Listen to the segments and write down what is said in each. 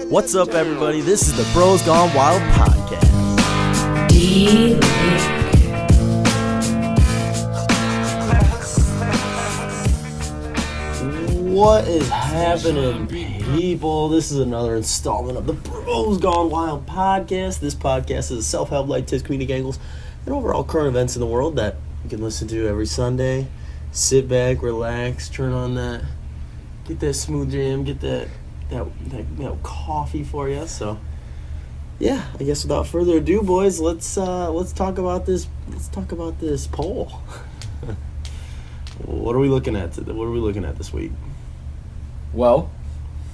What's up, everybody? This is the Bros Gone Wild podcast. What is happening, people? This is another installment of the Bros Gone Wild podcast. This podcast is self-help, life tips, comedic angles, and overall current events in the world that you can listen to every Sunday. Sit back, relax, turn on that, get that smooth jam, get that coffee for you. So, yeah, I guess without further ado, boys, let's talk about this. Let's talk about this poll. What are we looking at? What are we looking at this week? Well,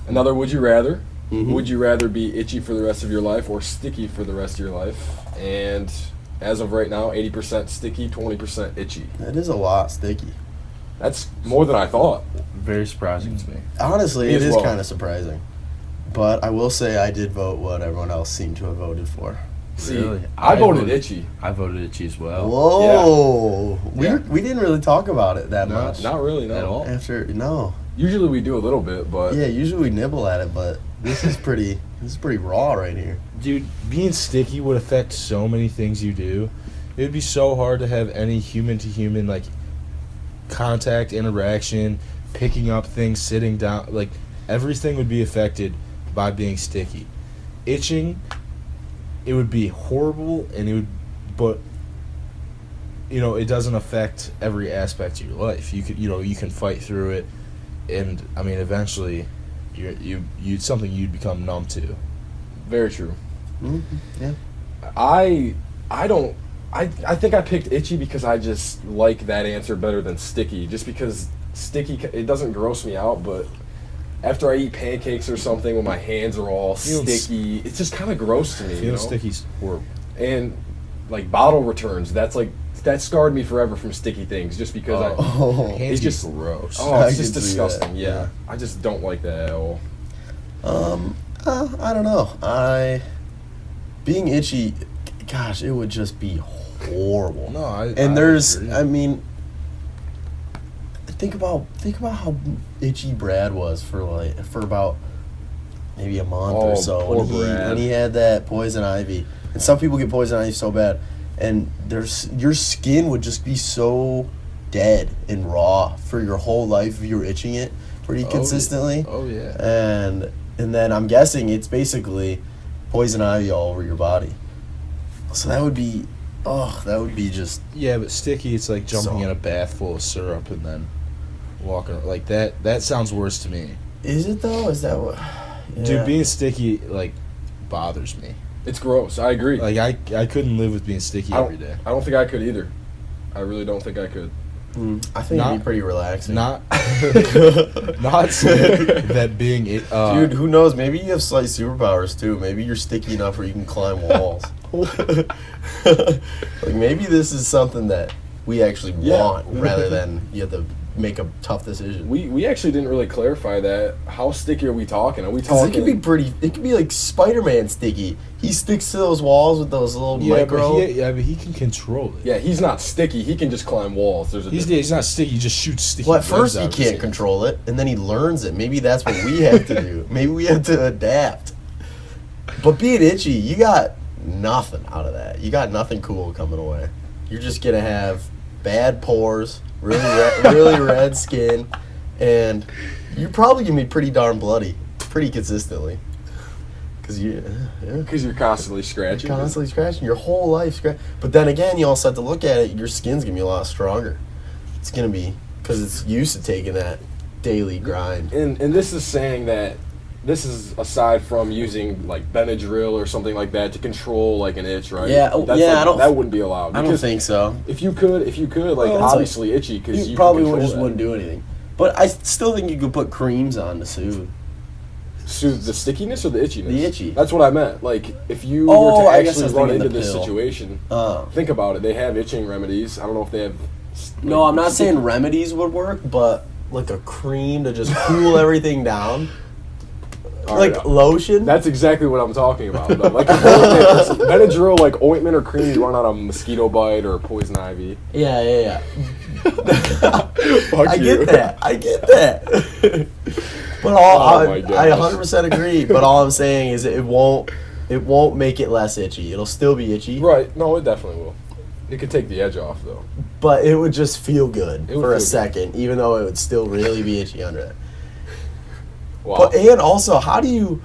another would you rather. Mm-hmm. Would you rather be itchy for the rest of your life or sticky for the rest of your life? And as of right now, 80% sticky, 20% itchy. That is a lot sticky. That's more than I thought. Very surprising to me. Honestly, Me it as is well. kind of surprising. But I will say I did vote what everyone else seemed to have voted for. See, Really? I voted itchy. I voted itchy as well. Whoa! Yeah. We didn't really talk about it that No, much. Not really, no. At all? No. Usually we do a little bit, but Yeah, usually we nibble at it, but this is pretty raw right here. Dude, being sticky would affect so many things you do. It would be so hard to have any human-to-human, like, contact, interaction, picking up things, sitting down. Like, everything would be affected by being sticky. Itching, it would be horrible, but it doesn't affect every aspect of your life. You can fight through it, and I mean, eventually, you something you'd become numb to. very true. Mm-hmm. Yeah. I think I picked itchy because I just like that answer better than sticky. Just because sticky, it doesn't gross me out, but after I eat pancakes or something when my hands are all sticky, it's just kind of gross to me. Feeling sticky's horrible. And like bottle returns, that scarred me forever from sticky things. Just because Oh. Hands it's get just gross. oh, I it's can just see disgusting. that, Yeah. yeah. I just don't like that at all. I don't know. Being itchy, gosh, it would just be horrible. No, I I mean, think about how itchy Brad was for about maybe a month or Oh, so poor when Brad. he had that poison ivy. And some people get poison ivy so bad, and your skin would just be so dead and raw for your whole life if you were itching it pretty consistently. Oh yeah. And then I'm guessing it's basically poison ivy all over your body. So that would be just Yeah, but sticky, it's like jumping in a bath full of syrup and then walking like that. That sounds worse to me. Is it though? Is that what? Yeah. Dude, being sticky like bothers me. It's gross. I agree. Like I couldn't live with being sticky every day. I don't think I could either. I really don't think I could. I think it'd be pretty relaxing. Not saying that being it. Dude, who knows? Maybe you have slight superpowers too. Maybe you're sticky enough where you can climb walls. Like maybe this is something that we actually want rather than you have to make a tough decision. We actually didn't really clarify that. How sticky are we talking? Are we 'Cause talking? it could be like Spider-Man sticky. He sticks to those walls with those little micro. but he can control it. Yeah, he's not sticky. He can just climb walls. There's a He's not sticky. He just shoots sticky. Well, at webs first out he of his can't hands. control it, and then he learns it. Maybe that's what we have to do. Maybe we have to adapt. But being itchy, you got nothing out of that. You got nothing cool coming away. You're just gonna have bad pores, really red skin, and you're probably gonna be pretty darn bloody, pretty consistently. Because Because you're constantly scratching. constantly scratching your whole life. But then again, you also have to look at it. Your skin's gonna be a lot stronger. It's gonna be because it's used to taking that daily grind. And this is saying that this is aside from using like Benadryl or something like that to control like an itch, right? Yeah, That's yeah, like, I don't- that wouldn't be allowed. I don't Because think so. If you could, like Well, it's obviously itchy because You probably can just control wouldn't do anything. But I still think you could put creams on to soothe. that. Soothe the stickiness or the itchiness? The itchy. That's what I meant. Like if you Oh, were to I guess I actually was run thinking into the this pill. situation, Oh. think about it. They have itching remedies. I don't know if they have. No, I'm not saying remedies would work, but like a cream to just cool everything down. All Like right, lotion. That's exactly what I'm talking about. Though. Like Benadryl, like ointment or cream, you run out of mosquito bite or poison ivy. Yeah. Fuck I you. get that. But Oh my I gosh. 100% agree. But all I'm saying is it won't make it less itchy. It'll still be itchy. Right. No, it definitely will. It could take the edge off, though. But it would just feel good It would for a feel good. second, even though it would still really be itchy under it. Wow. But and also, how do you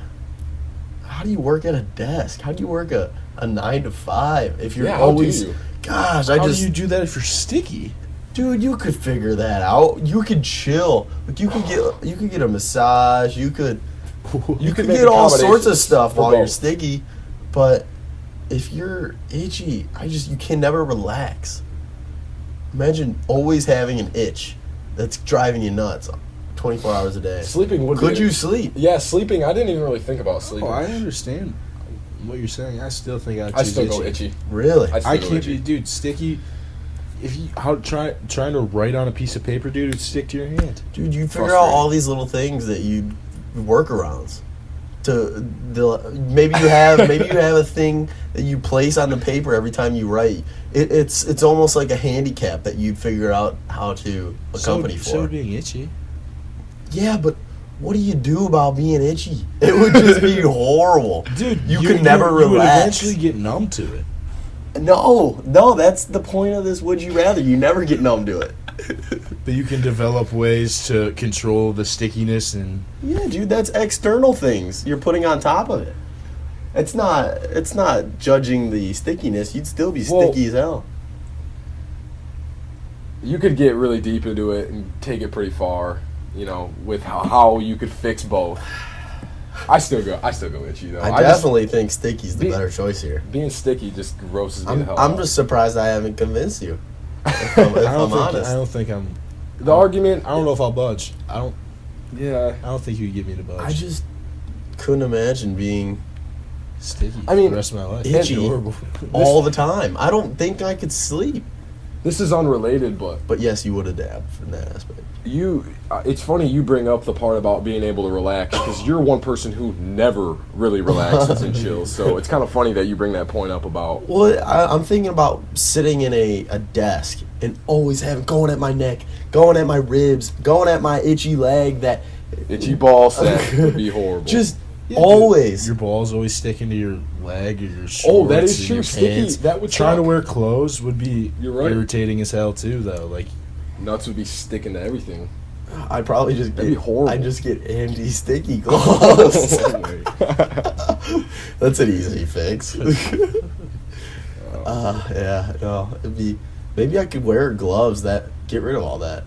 work at a desk? How do you work a 9 to 5 if you're Yeah, how always? do you? Gosh, How do you do that if you're sticky? dude, you could figure that out. You could chill. Like you could get a massage. You could You could get all sorts of accommodations stuff for while you're both. sticky, but if you're itchy, you can never relax. Imagine always having an itch that's driving you nuts 24 hours a day. Sleeping would Could be. you sleep? Yeah, sleeping. I didn't even really think about sleeping. Oh, I understand what you're saying. I still think I still go itchy. Really? I still I go can't itchy. be, dude. Sticky. If you trying to write on a piece of paper, dude, it'd stick to your hand. Dude, you figure out Frustrating. all these little things that you workarounds. Maybe you have a thing that you place on the paper every time you write. It's almost like a handicap that you'd figure out how to accompany for. So being itchy. Yeah, but what do you do about being itchy? It would just be horrible. Dude, you could never You would relax. eventually get numb to it. No, that's the point of this would you rather. You never get numb to it. But you can develop ways to control the stickiness and Yeah, dude, that's external things you're putting on top of it. It's not judging the stickiness. You'd still be Well- sticky as hell. You could get really deep into it and take it pretty far, you know, with how you could fix both. I still go itchy though. I definitely think sticky's the Be- better choice here. Being sticky just grosses me the hell I'm out. just surprised I haven't convinced you. If I'm honest. I don't think I'm. The argument. I don't know if I'll budge. Yeah. I don't think you could get me to budge. I just couldn't imagine being sticky. I mean, for the rest of my life. itchy. Horrible. all the time. I don't think I could sleep. This is unrelated, but But yes, you would adapt in that aspect. it's funny you bring up the part about being able to relax because you're one person who never really relaxes and chills. So it's kind of funny that you bring that point up about. Well, I'm thinking about sitting in a desk and always going at my neck, going at my ribs, going at my itchy leg. That Itchy ball sack would be horrible. just Yeah, dude, always. your balls always sticking to your leg or your shorts. Oh, that is and true. your Sticky. pants. That would Trying to suck. wear clothes would be You're right. irritating as hell too, though. Like, Nuts would be sticking to everything. I'd probably just That'd be horrible. I'd just get anti-sticky gloves. Oh, That's an easy fix. Yeah, no, it'd be. Maybe I could wear gloves that get rid of all that.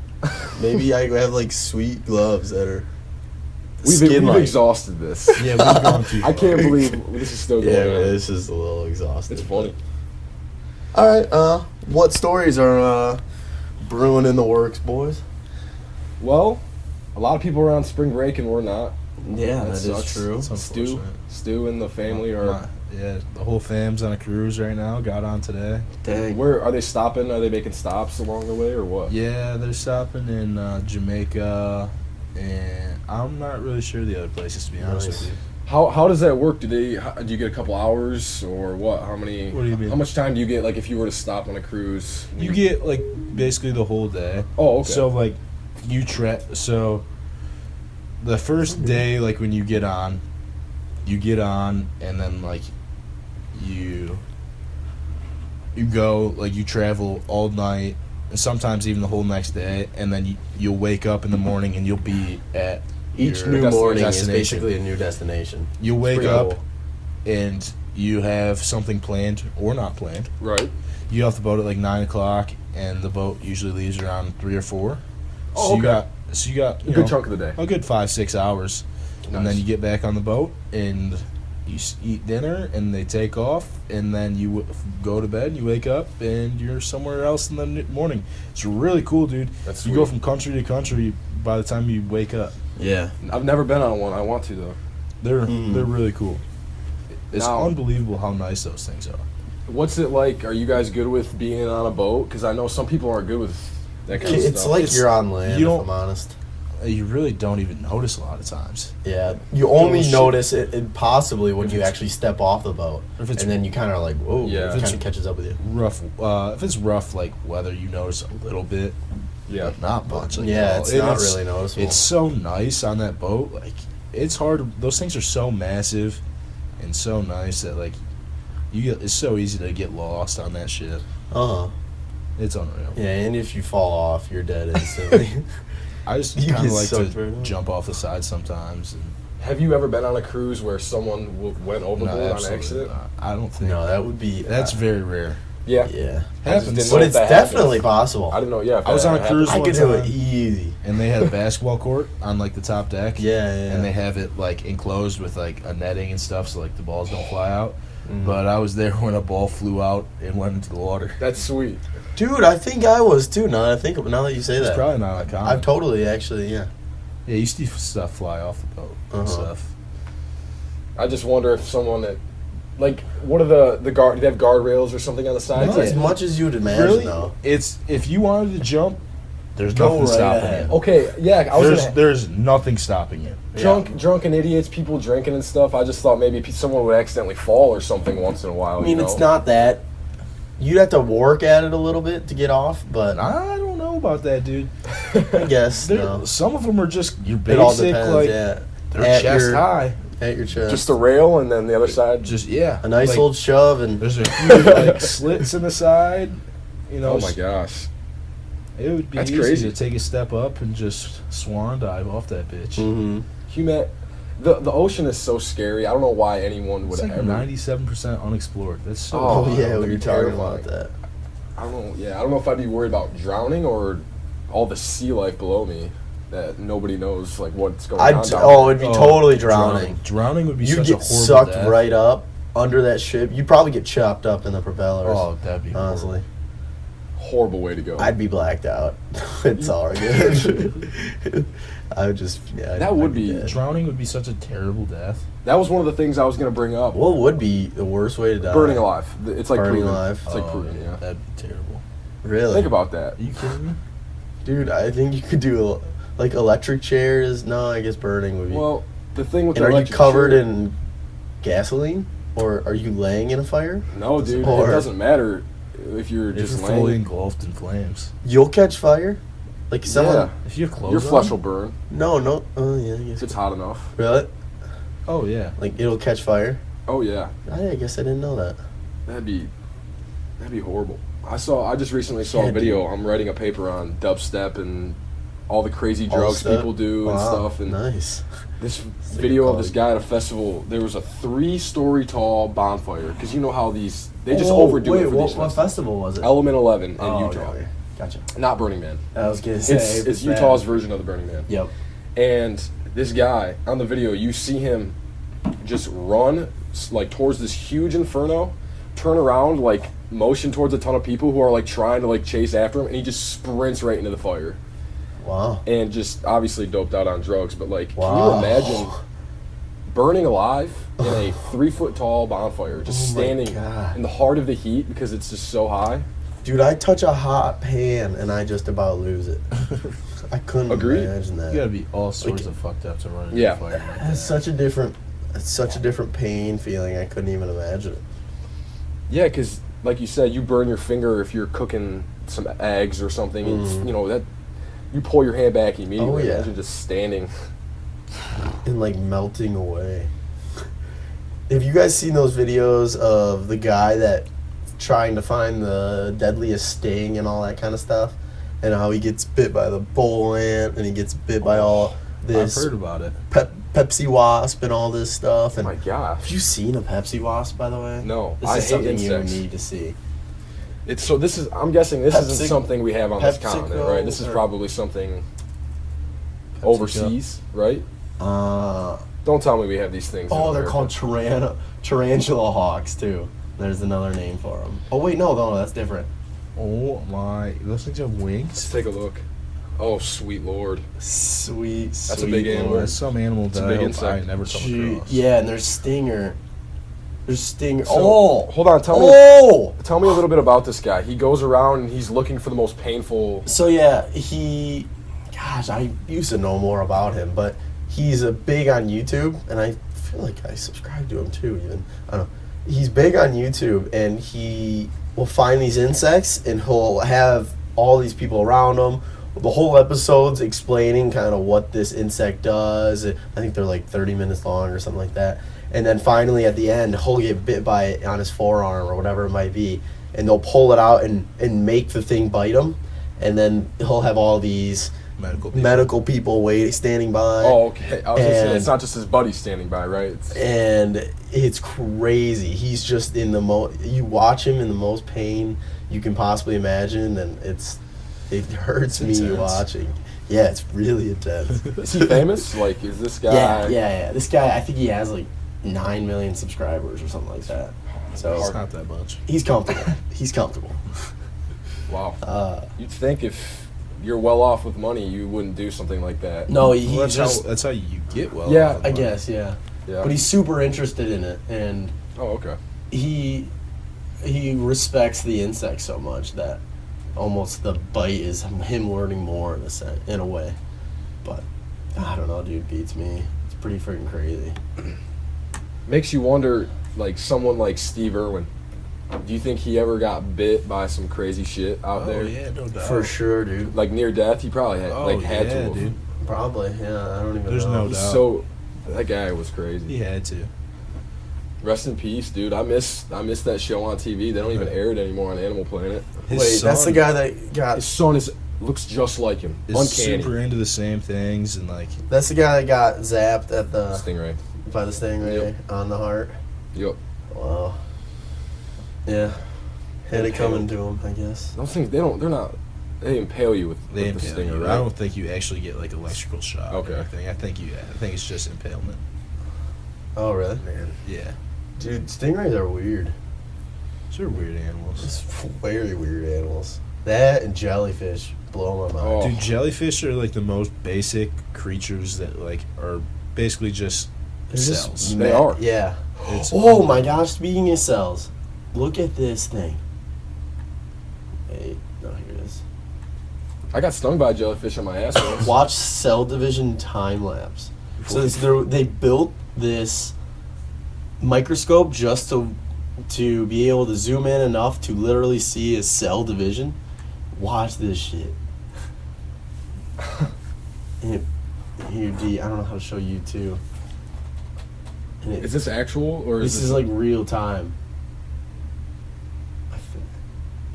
Maybe I could have like sweet gloves that are We've skin-like. exhausted this. yeah, we've gone too far. I can't believe this is still going Yeah, on. this is a little exhausting. It's funny. All right, what stories are brewing in the works, boys? Well, a lot of people are on spring break and we're not. Yeah, That sucks. true. It's unfortunate. Stu and the family are. Yeah, the whole fam's on a cruise right now. Got on today. Dang. Where are they stopping? Are they making stops along the way or what? Yeah, they're stopping in Jamaica, and I'm not really sure the other places, to be honest Nice. with you. How does that work? Do you get a couple hours or what? How many? What do you mean? How much time do you get? Like if you were to stop on a cruise, You get like basically the whole day. Oh, okay. So like so the first day, like when you get on, and then like you go, like you travel all night and sometimes even the whole next day, and then you'll wake up in the morning and you'll be at Each your new morning is destination. basically a new destination. You wake pretty up cool. and you have something planned or not planned. right? You get off the boat at like 9 o'clock, and the boat usually leaves around 3 or 4. Oh, So okay. you got A good chunk of the day. a good 5-6 hours, and then Nice. you get back on the boat and you eat dinner, and they take off, and then you go to bed. And you wake up, and you're somewhere else in the morning. It's really cool, dude. That's you go sweet. from country to country by the time you wake up. Yeah. I've never been on one. I want to though. They're really cool. It's Now- unbelievable how nice those things are. What's it like? Are you guys good with being on a boat? Because I know some people aren't good with that kind of It's stuff. like It's- you're on land, you if don't- I'm honest. You really don't even notice a lot of times. Yeah, you only shit. notice it possibly when If you it's- actually step off the boat, If it's and then you kind of like, whoa, Yeah. it If kind of catches up with you. rough, if it's rough like weather, you notice a little bit. Yeah. but not much. Like, Yeah, at all. it's And not really noticeable. It's so nice on that boat. Like, it's hard. Those things are so massive and so nice that like it's so easy to get lost on that ship. Uh-huh. It's unreal. Yeah, and if you fall off, you're dead instantly. I just You kind get of like sucked right to off. jump off the side sometimes. And Have you ever been on a cruise where someone went overboard on absolutely accident? not. I don't think No, that would be... that's very rare. Yeah. Yeah. I just Happens. didn't know But if it's that definitely happens. possible. I didn't know. Yeah, if I was that on a happened. cruise I one could do it time, easy. and they had a basketball court on like the top deck. Yeah, And they have it like enclosed with like a netting and stuff, so like the balls don't fly out. Mhm. But I was there when a ball flew out and went into the water. That's sweet. Dude, I think I was too. Now that you say It's that, probably not uncommon. I've totally actually, yeah. Yeah, you see stuff fly off the boat and Uh-huh. stuff. I just wonder if someone that, like, what are the guard? Do they have guardrails or something on the sides? Not as much as you'd imagine, Really? though. It's if you wanted to jump, there's Go nothing right stopping ahead. you. Okay, yeah. I was gonna, There's nothing stopping you. drunken idiots, people drinking and stuff. I just thought maybe someone would accidentally fall or something once in a while. I mean, you it's know? not that. You'd have to work at it a little bit to get off, but I don't know about that, dude. I guess There- no. Some of them are just your It all basic, depends, like yeah. they're At chest your- high. At your chest. just the rail and then the other side. Just yeah, a nice like, old shove and There's a few like slits in the side. You know, Oh my gosh. it would be That's easy crazy. to take a step up and just swan dive off that bitch. Mm-hmm. The ocean is so scary. I don't know why anyone would It's like ever. 97% unexplored. That's so. Oh, Oh, wild. yeah, that'd we be were talking terrifying. about that. I don't know. Yeah, I don't know if I'd be worried about drowning or all the sea life below me that nobody knows like what's going on. down It'd be Oh, totally drowning. Drowning would be You'd such get a horrible sucked death. right up under that ship. You'd probably get chopped up in the propellers. Oh, that'd be honestly. horrible. Horrible way to go. I'd be blacked out. It's all good. I would just, yeah. That would be dead. Drowning would be such a terrible death. That was one of the things I was going to bring up. What would be the worst way to die? Burning alive. It's like Burning proven. alive. It's like Oh, proven. Yeah. That'd be terrible. Really? Think about that. Are you kidding me? Dude, I think you could do like electric chairs. No, I guess burning would be. Well, the thing with and the are you electric covered chair- in gasoline, or are you laying in a fire? No, dude. Or- it doesn't matter if you're If just you're fully laying. engulfed in flames. You'll catch fire. Like someone. Yeah. If you have clothes Your on, flesh will burn No, no. Oh yeah. I if guess. it's hot enough. Really? Oh yeah. Like it'll catch fire. Oh yeah. I guess I didn't know that. That'd be horrible. I just recently saw Yeah, a video. dude. I'm writing a paper on dubstep and all the crazy All drugs stuff? people do and Wow, stuff. And nice. this like video a of this college. guy at a festival, there was a 3-story tall bonfire because you know how they just Oh, overdo wait, it for what, these what festivals. festival was it? Element 11 in Oh, Utah, okay. Gotcha. not Burning Man. I was gonna say It's bad. Utah's version of the Burning Man. Yep. And this guy on the video, you see him just run like towards this huge inferno, turn around, like motion towards a ton of people who are like trying to like chase after him, and he just sprints right into the fire. Wow. And just obviously doped out on drugs, but like, Wow. can you imagine burning alive in a 3-foot tall bonfire, just Oh my standing God. in the heart of the heat because it's just so high? Dude, I touch a hot pan and I just about lose it. I couldn't Agreed. imagine that. You gotta be all sorts Like- of fucked up to run into Yeah. a fire like It's that. such a different pain feeling. I couldn't even imagine it. Yeah, because like you said, you burn your finger if you're cooking some eggs or something. And, you know that you pull your hand back immediately. Oh, yeah. Imagine just standing. And like melting away. Have you guys seen those videos of the guy that trying to find the deadliest sting and all that kind of stuff? And how he gets bit by the bull ant and he gets bit by all I've this heard about it. Pepsi wasp and all this stuff. Oh And my gosh. have you seen a Pepsi wasp, by the way? No, This I is hate something insects. you need to see. It's so this is. I'm guessing this isn't Pepsi- something we have on this PepsiCo continent, right? This is or- probably something PepsiCo. overseas, right? Uh, Don't tell me we have these things. in oh, they're America. called tarantula hawks, too. There's another name for them. Oh, wait, no, that's different. Oh my! Those things have Let's wings. take a look. Oh, sweet lord. Sweet, That's a sweet big Lord. animal. That's some animal It's a that big I hope insect. I never come Gee, across. yeah, and there's stinger. There's stinger. So, oh! hold on. Tell me a little bit about this guy. He goes around and he's looking for the most painful. So, yeah, gosh, I used to know more about him, but he's a big on YouTube, and I feel like I subscribe to him too, even. I don't know. He's big on YouTube, and he will find these insects, and he'll have all these people around him, the whole episode's explaining kind of what this insect does. I think they're like 30 minutes long or something like that. And then finally at the end, he'll get bit by it on his forearm or whatever it might be, and they'll pull it out and make the thing bite him, and then he'll have all these medical people standing by. Oh, okay. I was gonna say, it's not just his buddy standing by, right? And it's crazy. He's just in the you watch him in the most pain you can possibly imagine, and it hurts me intense. watching. Yeah, it's really intense. Is he famous? Like, is this guy? Yeah. This guy, I think he has like 9 million subscribers or something like that. So It's not that much. he's comfortable. Wow. You'd think if you're well off with money, you wouldn't do something like that. No, Well, he that's how you get well. Yeah, off of I money. guess, yeah. Yeah. But he's super interested in it, and Oh, okay. he respects the insect so much that almost the bite is him learning more in a way. But I don't know, dude, beats me. It's pretty freaking crazy. Makes you wonder, like, someone like Steve Irwin. Do you think he ever got bit by some crazy shit out Oh there? yeah, no doubt. For sure, dude. Like near death, he probably had Oh had yeah, to. have. dude. Probably, yeah. I don't even There's know. no doubt. So that guy was crazy. He had to. Rest in peace, dude. I miss that show on TV. They don't even air it anymore on Animal Planet. His Wait, son that's the guy that got. His son looks just like him. is Uncanny. super into the same things and like That's the guy that got zapped at the Stingray. by the stingray on the heart. Yep. Wow. Yeah. Had it coming to him, I guess. Those things they impale you with they the impale stinger, you. right? I don't think you actually get like electrical shock Okay. or anything. I think it's just impalement. Oh, really? Man. Yeah. Dude, stingrays are weird. Those are weird animals. It's very weird animals. That and jellyfish blow my mind. Oh. Dude, jellyfish are like the most basic creatures that like are basically just They're just cells. They are. Yeah. It's Oh my gosh, speaking of cells, look at this thing. Hey, no, here it is. I got stung by a jellyfish on my ass once. Watch cell division time lapse. So they built this microscope just to be able to zoom in enough to literally see a cell division. Watch this shit. And here, D, I don't know how to show you too. And Is this actual or this is like real time.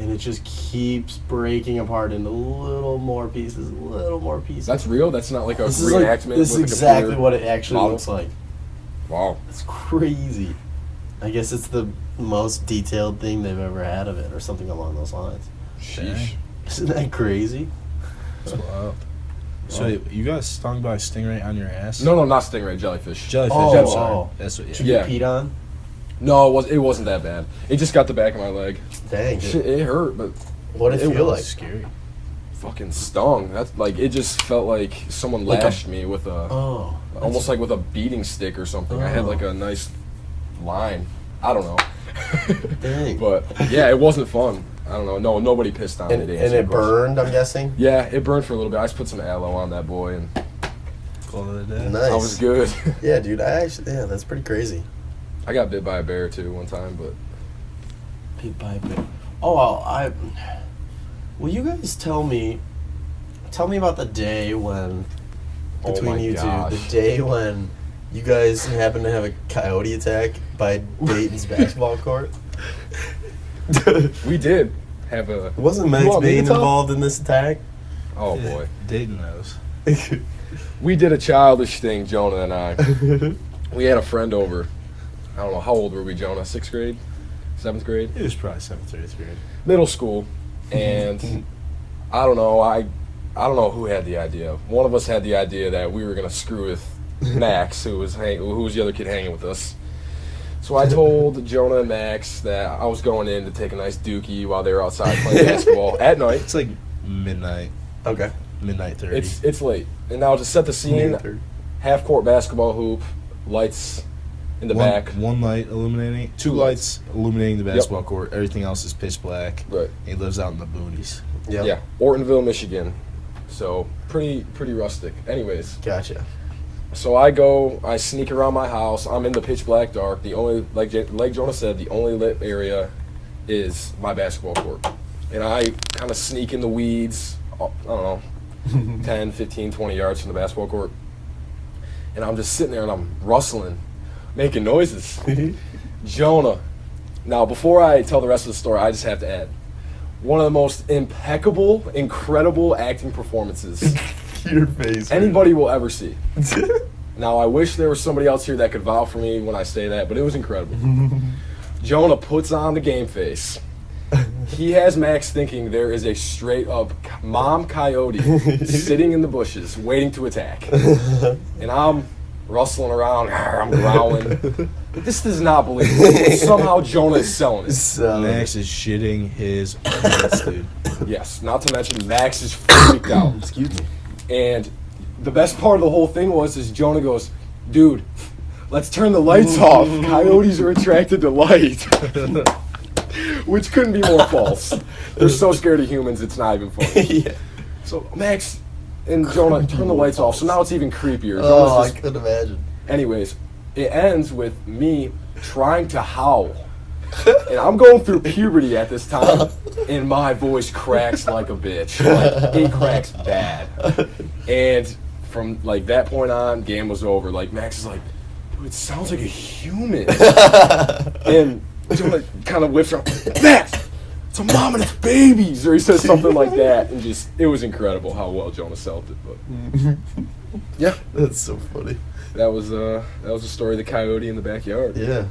And it just keeps breaking apart into little more pieces, little more pieces. That's real? That's not like a This is like, reenactment this is with a exactly computer what it actually model? looks like. Wow. It's crazy. I guess it's the most detailed thing they've ever had of it, or something along those lines. Sheesh. Isn't that crazy? That's wild. So you got stung by a stingray on your ass? No, not stingray, jellyfish. Jellyfish. Oh, I'm sorry. oh. That's what. Should Yeah. you peed on? No, it wasn't that bad. It just got the back of my leg. Dang. Shit, it hurt, but What did it feel like? Scary. fucking stung. That's like it just felt like someone Like a- lashed me with a Oh. almost like with a beating stick or something. I had Oh. like a nice line. I don't know. Dang. But yeah, it wasn't fun. I don't know. No, nobody pissed on And, it. to and answer it your question. burned, I'm guessing? Yeah, it burned for a little bit. I just put some aloe on that boy, and Call it a day. Nice. I was good. Yeah, dude, that's pretty crazy. I got bit by a bear too one time, but Bit by bit. Oh, well, will you guys tell me about the day when, Oh between my you gosh. two, the day when you guys happened to have a coyote attack by Dayton's basketball court? we did have a. Wasn't You Max want me to Bain tell? involved in this attack? Oh Yeah, boy, Dayton knows. we did a childish thing, Jonah and I. We had a friend over. I don't know how old were we, Jonah? 6th grade, 7th grade, It was probably 7th or 8th grade. middle school, and I don't know. I don't know who had the idea. One of us had the idea that we were gonna screw with Max, who was the other kid hanging with us. So I told Jonah and Max that I was going in to take a nice dookie while they were outside playing basketball at night. It's like midnight, Okay. midnight 30. It's late, and now to set the scene, half court basketball hoop, lights in the back. One light illuminating, two lights illuminating the basketball court. Everything else is pitch black. Right. He lives out in the boonies. Yep. Yeah, Ortonville, Michigan. So pretty rustic. Anyways, Gotcha. so I sneak around my house. I'm in the pitch black dark. The only, like Jonah said, the only lit area is my basketball court. And I kind of sneak in the weeds, I don't know, 10, 15, 20 yards from the basketball court. And I'm just sitting there and I'm rustling, making noises. Jonah. Now, before I tell the rest of the story, I just have to add, one of the most impeccable, incredible acting performances Your face. anybody will ever see. Now, I wish there was somebody else here that could vouch for me when I say that, but it was incredible. Jonah puts on the game face. He has Max thinking there is a straight-up mom coyote sitting in the bushes waiting to attack. And I'm rustling around, I'm growling. This is not believable. Somehow Jonah is selling it. Max is shitting his pants, dude. Yes, not to mention Max is freaked out. Excuse me. And the best part of the whole thing is Jonah goes, dude, let's turn the lights off. Coyotes are attracted to light. Which couldn't be more false. They're so scared of humans, it's not even funny. Yeah. So Max and Jonah turn the lights off, so now it's even creepier. Oh, Jonah's I just- couldn't imagine. Anyways, it ends with me trying to howl. And I'm going through puberty at this time, and my voice cracks like a bitch. Like, it cracks bad. And from like that point on, game was over. Like Max is like, dude, it sounds like a human. And Jonah kind of whips around, Max, it's a mom and its babies, or he says something like that, and just it was incredible how well Jonah sold it. But yeah, That's so funny. that was the story of the coyote in the backyard. Yeah.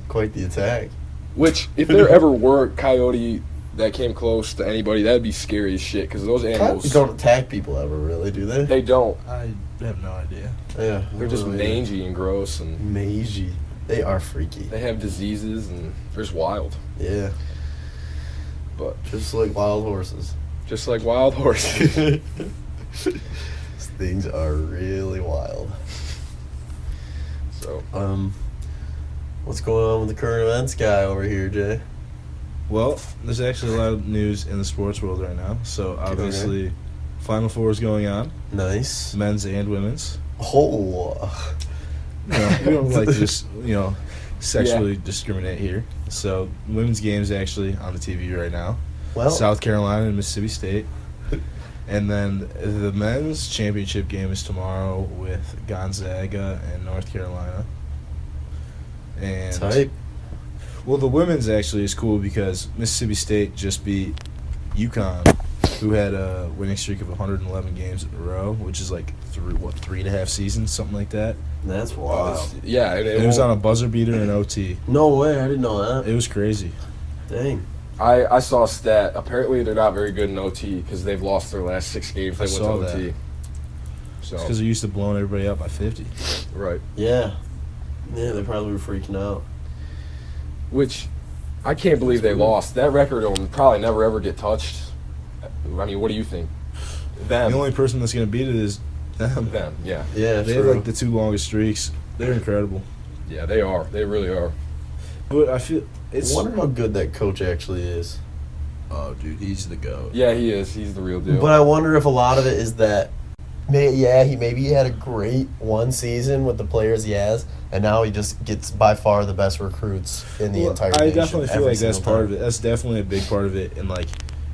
Quite the attack. Which, if there ever were a coyote that came close to anybody, that'd be scary as shit. Because those Coyotes animals, don't attack people ever, really, do they? they don't. I have no idea. Yeah. They're just mangy and gross, and Mangy. They are freaky. they have diseases, and they're just wild. Yeah. But Just like wild horses. just like wild horses. These things are really wild. So What's going on with the current events guy over here, Jay? Well, there's actually a lot of news in the sports world right now. So obviously, Final Four is going on, Nice. men's and women's. Oh. We don't like to just sexually discriminate here. So women's games actually on the TV right now. Well, South Carolina and Mississippi State. And then the men's championship game is tomorrow with Gonzaga and North Carolina. And type. well, the women's actually is cool because Mississippi State just beat UConn, who had a winning streak of 111 games in a row, which is like 3.5 seasons, something like that. That's wild. yeah, It was on a buzzer beater in OT. No way, I didn't know that. It was crazy. Dang. I saw a stat. Apparently, they're not very good in OT because they've lost their last 6 games. They I went saw to that. OT. So Because they're used to blowing everybody up by 50. right. Yeah. Yeah, they probably were freaking out. Which I can't believe they lost. That record will probably never ever get touched. I mean, what do you think? Them. The only person that's going to beat it is them. Them, yeah. Yeah, They have like the 2 longest streaks. They're incredible. Yeah, they are. They really are. But I feel I it's. wonder how good that coach actually is. Oh, dude, he's the GOAT. Yeah, he is. He's the real deal. But I wonder if a lot of it is that, he had a great one season with the players he has, and now he just gets by far the best recruits in the entire I nation. definitely feel every like that's single part of time. it. That's definitely a big part of it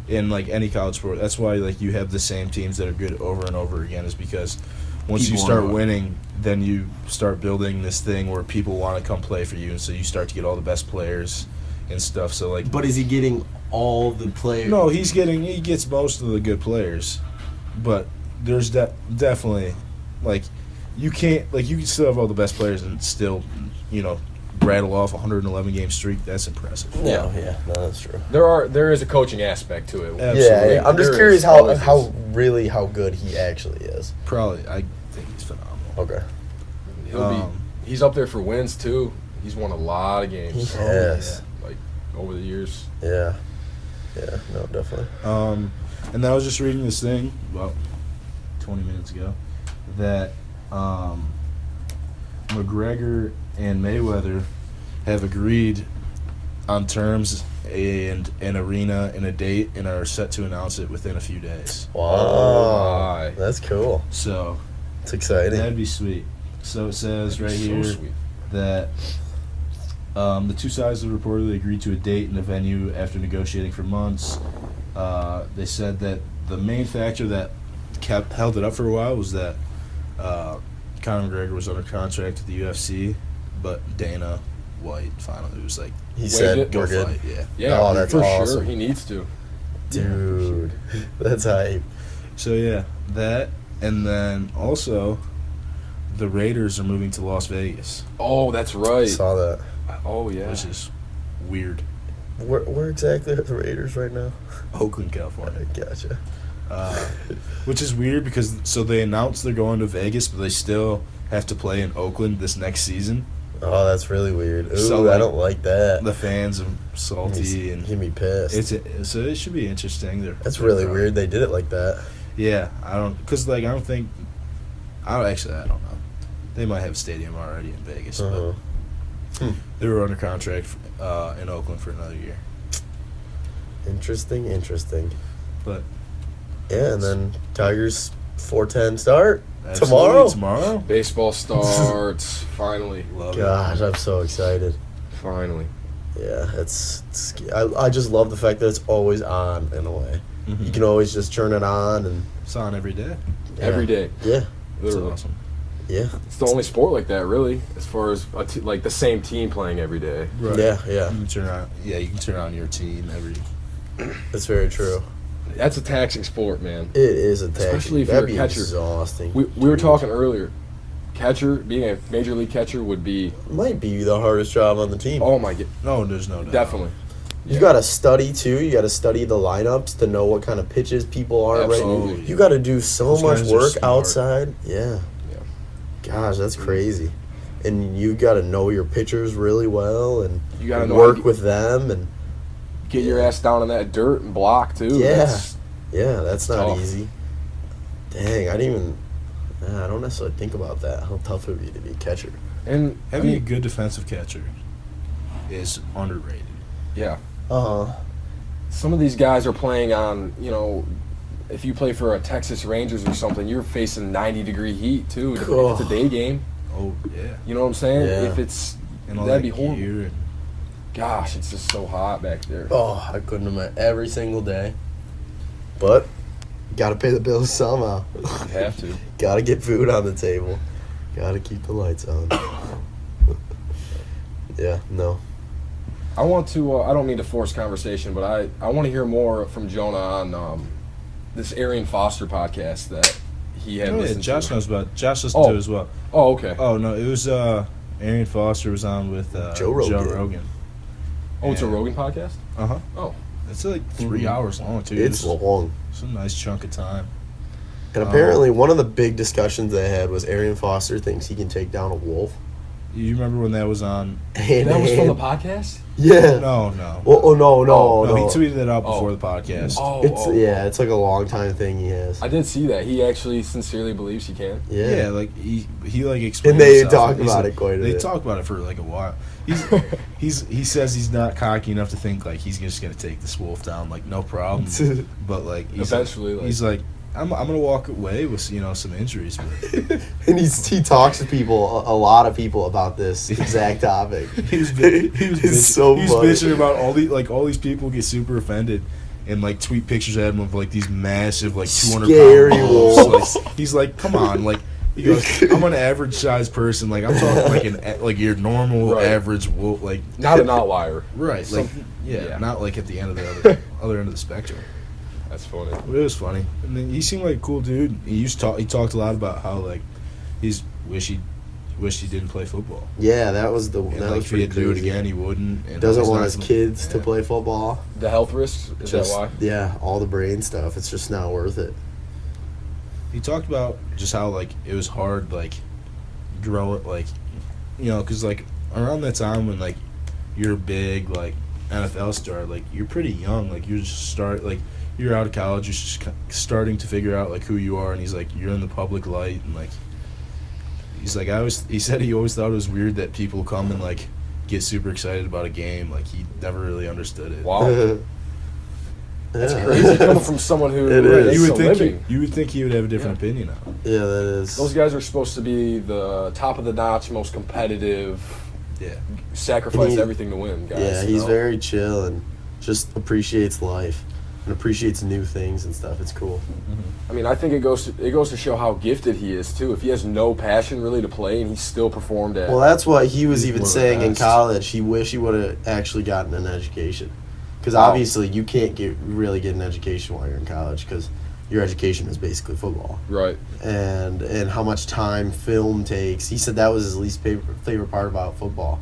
in any college sport. That's why like you have the same teams that are good over and over again, is because once you People start wanna go. winning, then you start building this thing where people want to come play for you, and so you start to get all the best players and stuff. So like, But is he getting all the players? no, he gets most of the good players, but there's definitely like you can't you can still have all the best players and still rattle off a 111 game streak. That's impressive. No, yeah, no, that's true. there is a coaching aspect to it. Absolutely. Yeah, I'm just There curious is, always how good he actually is. Probably, I think he's phenomenal. Okay. He's up there for wins too. He's won a lot of games Yes. like over the years. Yeah. Yeah. No, definitely. And I was just reading this thing about 20 minutes ago that McGregor and Mayweather have agreed on terms and an arena and a date and are set to announce it within a few days. Wow. Oh, my. That's cool. So It's exciting. that'd be sweet. So it says right So here sweet. that the two sides have reportedly agreed to a date and a venue after negotiating for months. They said that the main factor that held it up for a while was that Conor McGregor was under contract with the UFC, but Dana White finally was like, He Wait, said, go we're good. fight. Yeah. Yeah, Oh, that's for sure. awesome. He needs to. Dude, that's hype. So yeah, that, and then also, the Raiders are moving to Las Vegas, Oh, that's right. Saw that. Oh, yeah. which is weird. Where exactly are the Raiders right now? Oakland, California. Gotcha. Which is weird because so they announced they're going to Vegas, but they still have to play in Oakland this next season. Oh, that's really weird. Ooh, So, I like, don't like that. The fans are salty and Get me pissed. so it should be interesting. That's really weird. They did it like that. Yeah, I don't think I don't know. They might have a stadium already in Vegas, Uh-huh. but they were under contract in Oakland for another year. Interesting. But Yeah, and then Tigers 4:10 start absolutely, tomorrow. tomorrow, Baseball starts. Finally. love Gosh, I'm so excited. Finally. Yeah, I just love the fact that it's always on in a way. it. You can always just turn it on and It's on every day. yeah. Every day. Yeah, It's Literally. awesome. yeah, It's the only sport like that, really, as far as like the same team playing every day. Right. yeah. You can turn on. Yeah, you can turn on your team every. That's very true. That's a taxing sport, man. It is a tag. Especially if That'd you're be a catcher. exhausting. We were talking earlier. Catcher, being a major league catcher would be, Might be the hardest job on the team. oh my god, No, there's no doubt. definitely. You got to study too. You got to study the lineups to know what kind of pitches people are Absolutely. right. You got to do so Those much guys are work smart. outside. Yeah. Yeah. Gosh, that's crazy. And you got to know your pitchers really well and You gotta know how to work get- with them and Get your ass down in that dirt and block too. Yeah. That's- yeah, that's not Tough. easy. Dang, I don't necessarily think about that. How tough it would be to be a catcher. and I Having a mean, good defensive catcher is underrated. yeah. Uh huh. Some of these guys are playing on, if you play for a Texas Rangers or something, you're facing 90-degree heat too. If it's a day game, Oh yeah, you know what I'm saying? Yeah. If it's and all that'd that be horrible. gear and Gosh, it's just so hot back there. Oh, I couldn't imagine every single day. But got to pay the bills somehow. You have to. Got to get food on the table. Got to keep the lights on. Yeah, no. I want to. I don't mean to force conversation, but I want to hear more from Jonah on this Arian Foster podcast that he had oh yeah, listened Josh to. knows about. Josh listened to it as well. Oh, okay. Oh no, it was Arian Foster was on with Joe Rogan. Oh, it's a Yeah. Rogan podcast. Uh huh. Oh, It's like 3 Mhm. hours long too. It's long. It's a nice chunk of time. And apparently, one of the big discussions they had was Arian Foster thinks he can take down a wolf. You remember when that was on? Hand that to was from the hand. podcast. Yeah. No. Oh no. No, he tweeted it out before Oh. the podcast. Oh, It's like a long time thing he has. I did see that. He actually sincerely believes he can. Yeah. Yeah, like he like explained. And they himself. talk He's about like- it quite a They bit. talk about it for like a while. He says he's not cocky enough to think like he's just gonna take this wolf down like no problem. But like he's Eventually, he's like I'm gonna walk away with some injuries. But And he talks to people, a lot of people, about this exact topic. he was It's so he was funny. bitching about all these people get super offended and like tweet pictures at him of like these massive like 200 Scary pound wolves. Like, he's like, come on, like he goes, I'm an average sized person, like I'm talking like your normal Right. average wolf, like Not an outlier. right, like yeah. not like at the end of the other end of the spectrum. That's funny. But it was funny, and then he seemed like a cool dude. He talked a lot about how like he's wished he didn't play football. Yeah, that was the. And That like was if he had to do it crazy. again, he wouldn't. And Doesn't he's want not his gonna- kids to yeah. play football. The health risks. Is Just that why? yeah, all the brain stuff. It's just not worth it. He talked about just how like it was hard like growing like because like around that time when like you're a big like NFL star, like you're pretty young, like you're just you're out of college, you're just starting to figure out like who you are, and he's like you're in the public light, and like he's like he said he always thought it was weird that people come and like get super excited about a game, like he never really understood it. Wow. That's Yeah. crazy coming from someone who It is. makes You a would think living. you would think he would have a different opinion on it. Yeah, that is. Those guys are supposed to be the top of the notch, most competitive, Yeah. sacrifice And he- everything to win guys. Yeah, you he's know? very chill and just appreciates life. and appreciates new things and stuff. It's cool. I mean, I think it goes to show how gifted he is too. If he has no passion really to play and he still performed at. Well, that's what he was He's even one of the saying in best. college. He wished he would have actually gotten an education, because Oh. obviously you can't really get an education while you're in college, because your education is basically football. Right. And how much time film takes. He said that was his least favorite part about football,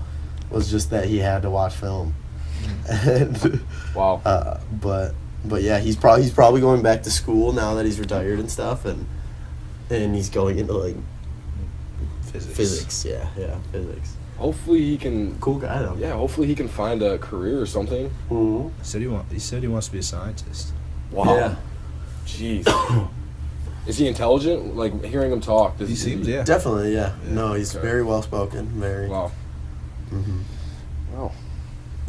was just that he had to watch film. And Wow. but yeah, he's probably going back to school now that he's retired and stuff, and he's going into like physics. Yeah, physics. Hopefully he can. Cool guy though. Yeah. Hopefully he can find a career or something. Mm-hmm. He said he wants to be a scientist. Wow. Yeah. Jeez. Is he intelligent? Like hearing him talk. He seems, yeah. Definitely, yeah. Yeah. No, he's Okay. very well spoken. Very. Wow. Mm-hmm. Wow.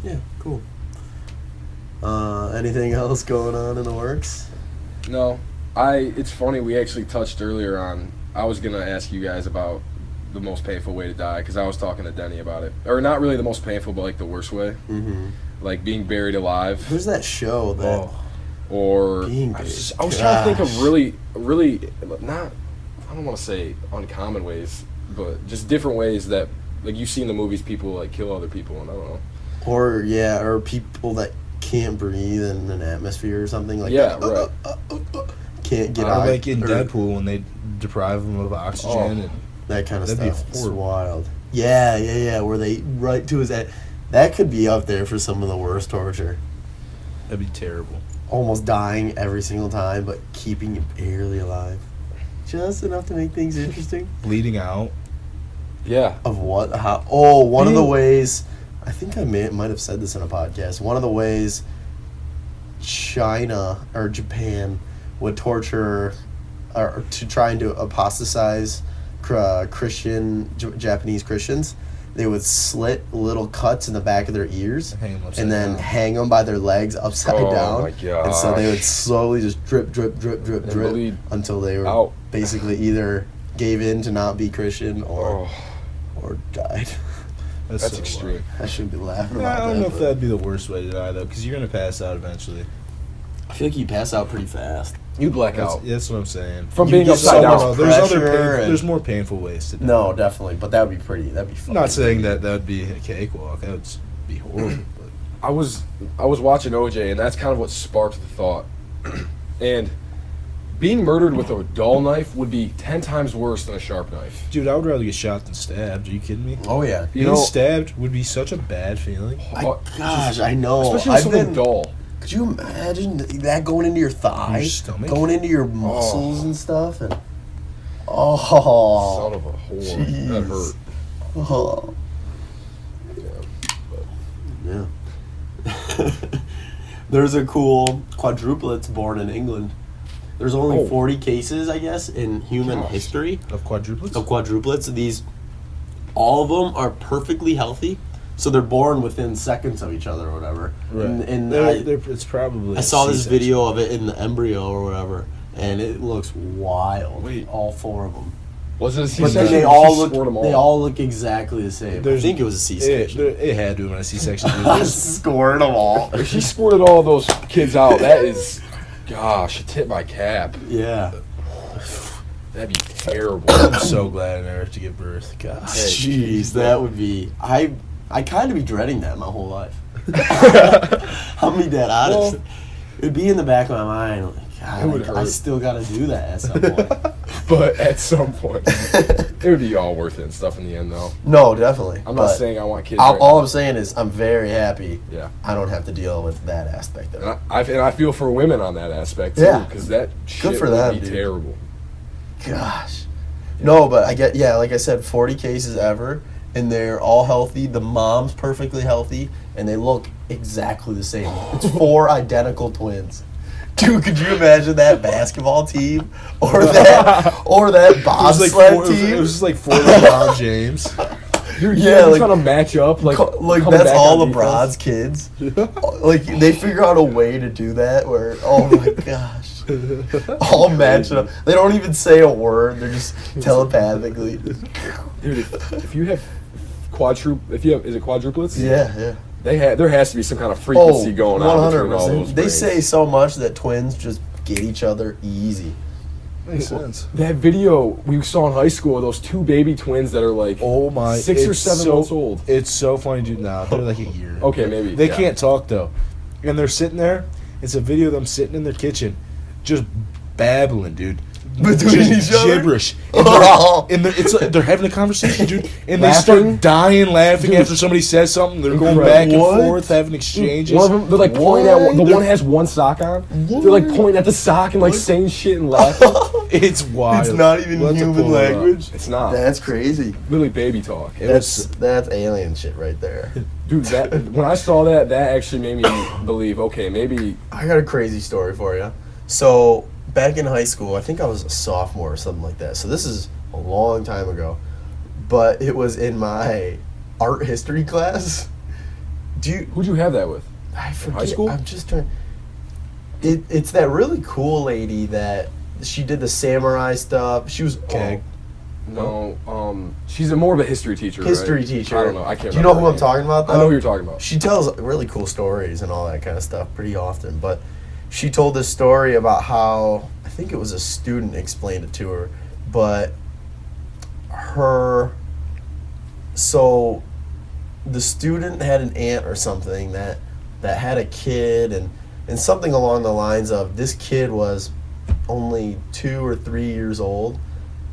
Yeah, cool. Anything else going on in the works? No, it's funny, we actually touched earlier on, I was going to ask you guys about the most painful way to die, because I was talking to Denny about it. Or not really the most painful, but like the worst way. Mm-hmm. Like being buried alive. There's that show that. Oh, Or Being I was buried. trying to think of Gosh. really, not, I don't want to say uncommon ways, but just different ways that, like you see in the movies, people like kill other people, and I don't know. Or people that can't breathe in an atmosphere or something like Yeah, that. right. Can't get or out. like in or Deadpool when they deprive him of oxygen. Oh. And that kind of That'd be stuff. It's horrible. wild. Yeah. Where they right to his head. That could be up there for some of the worst torture. that'd be terrible. Almost dying every single time, but keeping you barely alive. Just enough to make things interesting. Bleeding out. Yeah. Of what? How? Oh, one of the Mm. ways. I think I might have said this in a podcast. One of the ways China or Japan would torture, or to try and apostatize Japanese Christians, they would slit little cuts in the back of their ears Hang 'em upside and then down. hang them by their legs upside Oh down. my And so they would gosh. slowly just drip And bleed until they were out. basically either gave in to not be Christian or died. That's so extreme. I shouldn't be laughing wild. about I don't that. know if but that'd be the worst way to die though, because you're gonna pass out eventually. I feel like you pass out pretty fast. You black That's, out. that's what I'm saying. From You being get upside so down. much There's pressure and- there's more painful ways to die. No, definitely, but that would be pretty. That'd be fun. I'm not saying that would be a cakewalk. That would be horrible. But I was watching OJ, and that's kind of what sparked the thought. And being murdered with a dull knife would be 10 times worse than a sharp knife. dude, I would rather get shot than stabbed. Are you kidding me? Oh yeah. You Being know, stabbed would be such a bad feeling. Gosh, I know. especially with something dull. Could you imagine that going into your thigh, Your stomach? going into your muscles and stuff, and Son oh, of a whore. That hurt. oh. Yeah. Yeah. There's a cool quadruplets born in England. There's only Oh. 40 cases, I guess, in human Gosh. history Of quadruplets? of quadruplets. All of them are perfectly healthy, so they're born within seconds of each other or whatever. Right. And It's probably. I a saw this C-section. video of it in the embryo or whatever, and it looks wild. Wait. All 4 of them. Was it a But C-section? then or they did all she look. squirt 'em They all look exactly the same. I There's- think it was a C-section. It had to have been a C-section. dude. I There's- scored them all. If she squirted all those kids out, that is, gosh, a tip my cap. Yeah. That'd be terrible. I'm so glad I never have to give birth. God. Jeez, that would be. I kind of be dreading that my whole life. I'll be dead honest. It'd be in the back of my mind. Like, God, It would I hurt. still got to do that at some point. But at some point, it would be all worth it and stuff in the end, though. No, definitely. I'm not but saying I want kids. All, right all now. I'm saying is I'm very happy. Yeah. I don't have to deal with that aspect of And it. I feel for women on that aspect, too. Yeah. Because that shit for would them, be dude. terrible. Gosh. No, but I get, like I said, 40 cases ever, and they're all healthy. The mom's perfectly healthy, and they look exactly the same. It's 4 identical twins. Dude, could you imagine that basketball team or that It was bobsled like team? it was just like 4 LeBron James. Yeah, like- trying to match up. Like like coming that's back all on LeBron's kids. Like they figure out a way to do that where oh my gosh, all matching up. They don't even say a word. They're just telepathically. defense. Dude, if you have is it quadruplets? Yeah. There has to be some kind of frequency going on between all those. They brains. say so much that twins just get each other easy. Makes sense. That video we saw in high school, those two baby twins that are like Oh my! 6 or it's 7 months old. It's so funny, dude. Nah, they're like a year. Okay, maybe. They yeah. can't talk though, and they're sitting there. It's a video of them sitting in their kitchen, just babbling, dude. Between Just each other? gibberish. Oh. And it's like they're having a conversation, dude, and they Laughing? start dying laughing Dude. after somebody says something. They're going Incredible. back and What? forth, having exchanges. One of them, they're like pointing at one. The What? one has one sock on. They're like pointing at the sock and like saying shit and laughing. It's wild. It's not even We'll have to human pull it up. language. It's not. That's crazy. Literally baby talk. It That's alien shit right there. Dude, that when I saw that actually made me believe, okay, maybe I got a crazy story for you. So back in high school, I think I was a sophomore or something like that. So this is a long time ago, but it was in my art history class. who'd you have that with? I forget. high school? I'm just trying. It's that really cool lady that she did the samurai stuff. She was Okay. No, she's more of a history teacher. history right? teacher. I don't know. I can't. Do you know who remember I'm her talking about? name. I know though? who you're talking about. She tells really cool stories and all that kind of stuff pretty often. But she told this story about how I think it was a student explained it to her, but so the student had an aunt or something that had a kid and something along the lines of this kid was only 2 or 3 years old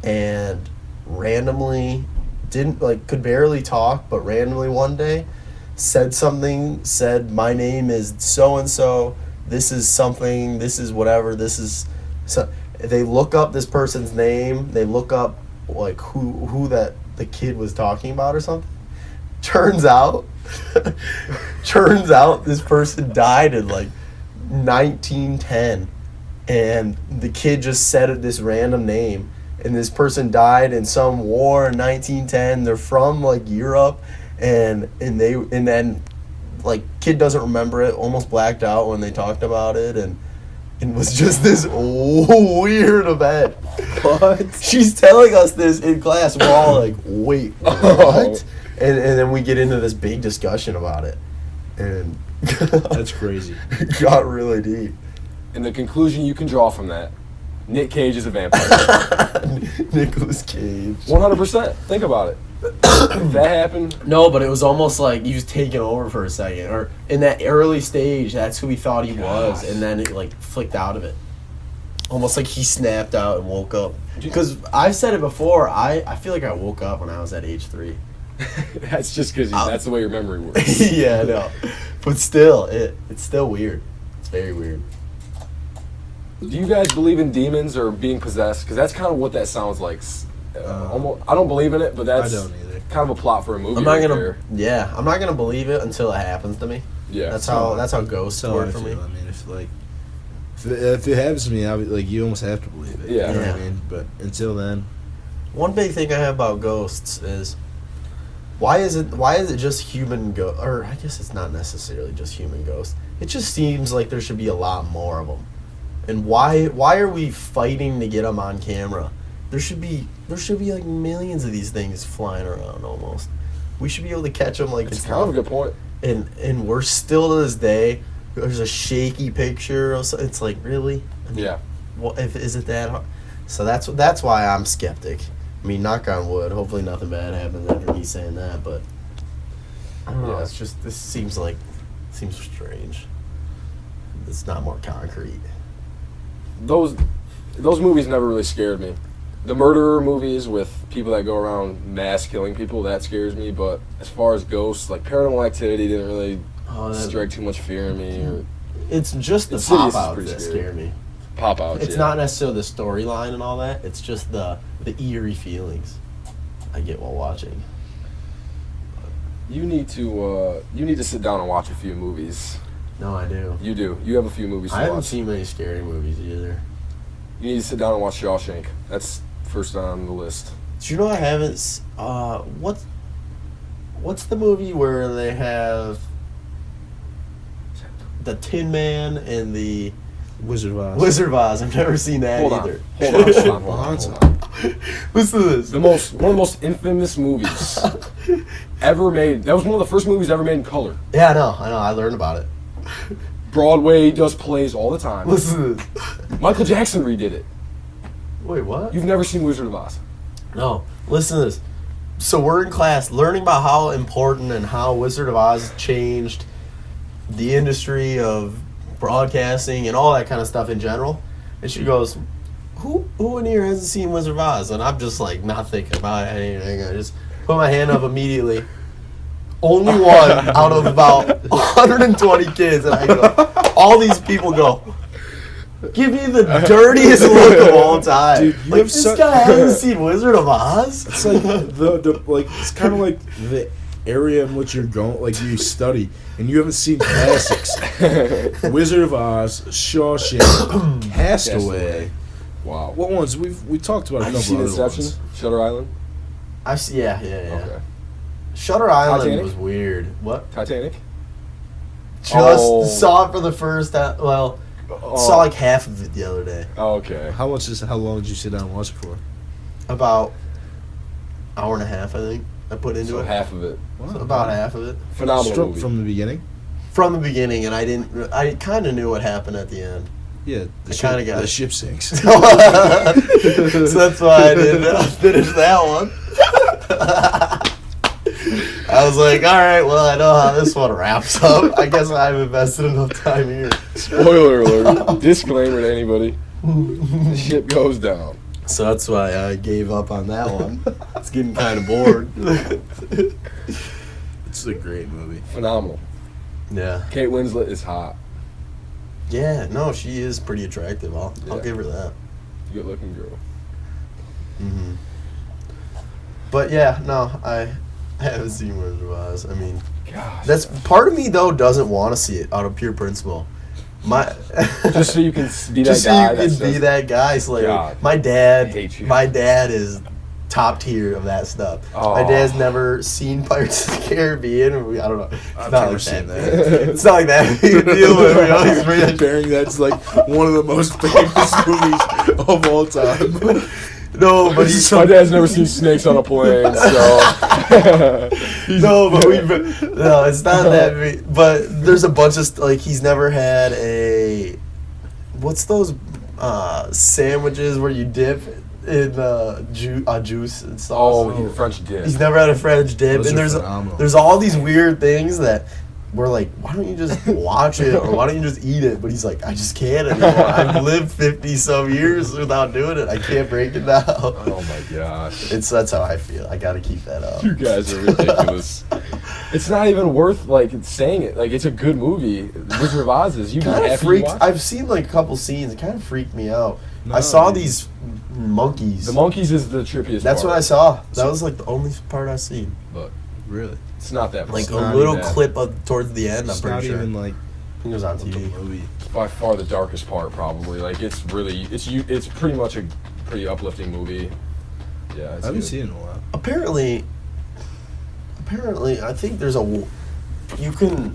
and randomly could barely talk, but randomly one day said my name is so and so, this is something, this is whatever, this is so. They look up this person's name, they look up like who that the kid was talking about or something. Turns out this person died in like 1910, and the kid just said this random name, and this person died in some war in 1910. They're from like Europe, and then like kid doesn't remember it, almost blacked out when they talked about it, and was just this weird event. What? She's telling us this in class. We're all like, wait, what? And then we get into this big discussion about it, and That's crazy. it got really deep. And the conclusion you can draw from that, Nick Cage is a vampire. Nicolas Cage. 100%. Think about it. If that happened, No, but it was almost like he was taking over for a second, or in that early stage, that's who he thought he was, and then it like flicked out of it. Almost like he snapped out and woke up. Because I've said it before, I feel like I woke up when I was at age 3. that's just because that's the way your memory works. Yeah, I know. But still, it's still weird. It's very weird. Do you guys believe in demons or being possessed? Because that's kind of what that sounds like. Almost, I don't believe in it, but that's I don't either. kind of a plot for a movie. I'm not right gonna. there. Yeah, I'm not gonna believe it until it happens to me. Yeah, That's how ghosts So I work for me. feel. I mean, if it happens to me, you almost have to believe it. Yeah. You know what Yeah. I mean? But until then, One big thing I have about ghosts is why is it just human or I guess it's not necessarily just human ghosts. It just seems like there should be a lot more of them. And why are we fighting to get them on camera? There should be like millions of these things flying around almost. We should be able to catch them like It's it's kind of a not. good point. And we're still to this day. There's a shaky picture. It's like really. I mean, Yeah. What if is it that hard? So that's why I'm skeptic. I mean, knock on wood. Hopefully, nothing bad happens after me saying that. But I don't know. Yeah. It's just this seems strange. It's not more concrete. Those movies never really scared me. The murderer movies with people that go around mass killing people, that scares me. But as far as ghosts, like Paranormal Activity didn't really strike too much fear in me. Or It's just the Insidious is pop outs pretty that scary. scare me. pop outs. It's not necessarily the storyline and all that. It's just the eerie feelings I get while watching. You need to sit down and watch a few movies. No, I do. You do. You have a few movies to I haven't watch. seen many scary movies either. You need to sit down and watch Shawshank. That's first on the list. Do you know I haven't? What's the movie where they have the Tin Man and the Wizard of Oz. Wizard of Oz? I've never seen that Hold either. on. Hold on. Hold on. Hold on. Listen to this. One of the most infamous movies ever made. That was one of the first movies ever made in color. Yeah, I know. I learned about it. Broadway does plays all the time. Listen to this. Michael Jackson redid it. Wait, what? You've never seen Wizard of Oz. No. Listen to this. So we're in class learning about how important and how Wizard of Oz changed the industry of broadcasting and all that kind of stuff in general. And she goes, who in here hasn't seen Wizard of Oz? And I'm just like not thinking about anything. I just put my hand up immediately. Only one out of about 120 kids. And I go, all these people go, give me the dirtiest look of all time. Dude, you like, have this guy hasn't seen Wizard of Oz? It's like the like it's kind of like the area in which you're going, like you study, and you haven't seen classics. Wizard of Oz, Shawshank, Castaway. Wow. What ones we talked about? A Have you couple seen other Inception? ones. Shutter Island? Yeah. Okay. Shutter Island Titanic? was weird. What? Titanic? Just saw it for the first time. Well, saw like half of it the other day. Oh, okay. How long did you sit down and watch it for? About hour and a half, I think. I put into So it. half of it. So about half of it Phenomenal movie. From the beginning. from the beginning, and I kind of knew what happened at the end. Yeah, I kinda got the it. ship sinks. So that's why I didn't finish that one. I was like, all right, well, I know how this one wraps up. I guess I've invested enough time here. Spoiler alert. Disclaimer to anybody. The ship goes down. So that's why I gave up on that one. It's getting kind of bored. It's a great movie. Phenomenal. Yeah. Kate Winslet is hot. Yeah, no, she is pretty attractive. I'll Yeah. give her that. Good looking girl. Hmm. But yeah, no, I haven't seen Wizard of Oz. I mean, Gosh. that's part of me though doesn't want to see it out of pure principle. My Just so you can be that just so guy. you can be that guy. So like, God. my dad, I hate you. my dad is top tier of that stuff. Oh. My dad's never seen Pirates of the Caribbean. I don't know. It's I've not never like seen that. that. It's not like that big a deal. But we always bring it. Comparing that's like one of the most famous movies of all time. No, but he's My dad's never seen snakes on a plane, so. no, but no, it's not that big. But there's a bunch of like he's never had a what's those sandwiches where you dip in juice and sauce. Oh, French dip. He's never had a French dip, Those and are phenomenal. there's all these weird things that we're like, why don't you just watch it or why don't you just eat it? But he's like, I just can't anymore. I've lived 50 some years without doing it. I can't break it down. Oh my gosh. That's how I feel. I got to keep that up. You guys are ridiculous. It's not even worth like saying it. Like it's a good movie. Wizard of Oz is. You Kind happy of you freaked. watched it? I've seen like a couple scenes. It kind of freaked me out. No, I saw dude. these monkeys. The monkeys is the trippiest. That's what I part, saw. That was like the only part I seen. But Really? it's not that. Like fun. a not little even that. clip of towards the end. I'm It's pretty not sure. even like I think it was on the TV. movie. It's by far the darkest part, probably. Like it's really, it's pretty much a pretty uplifting movie. Yeah, I it's haven't good. seen it in a while. Apparently, I think there's you can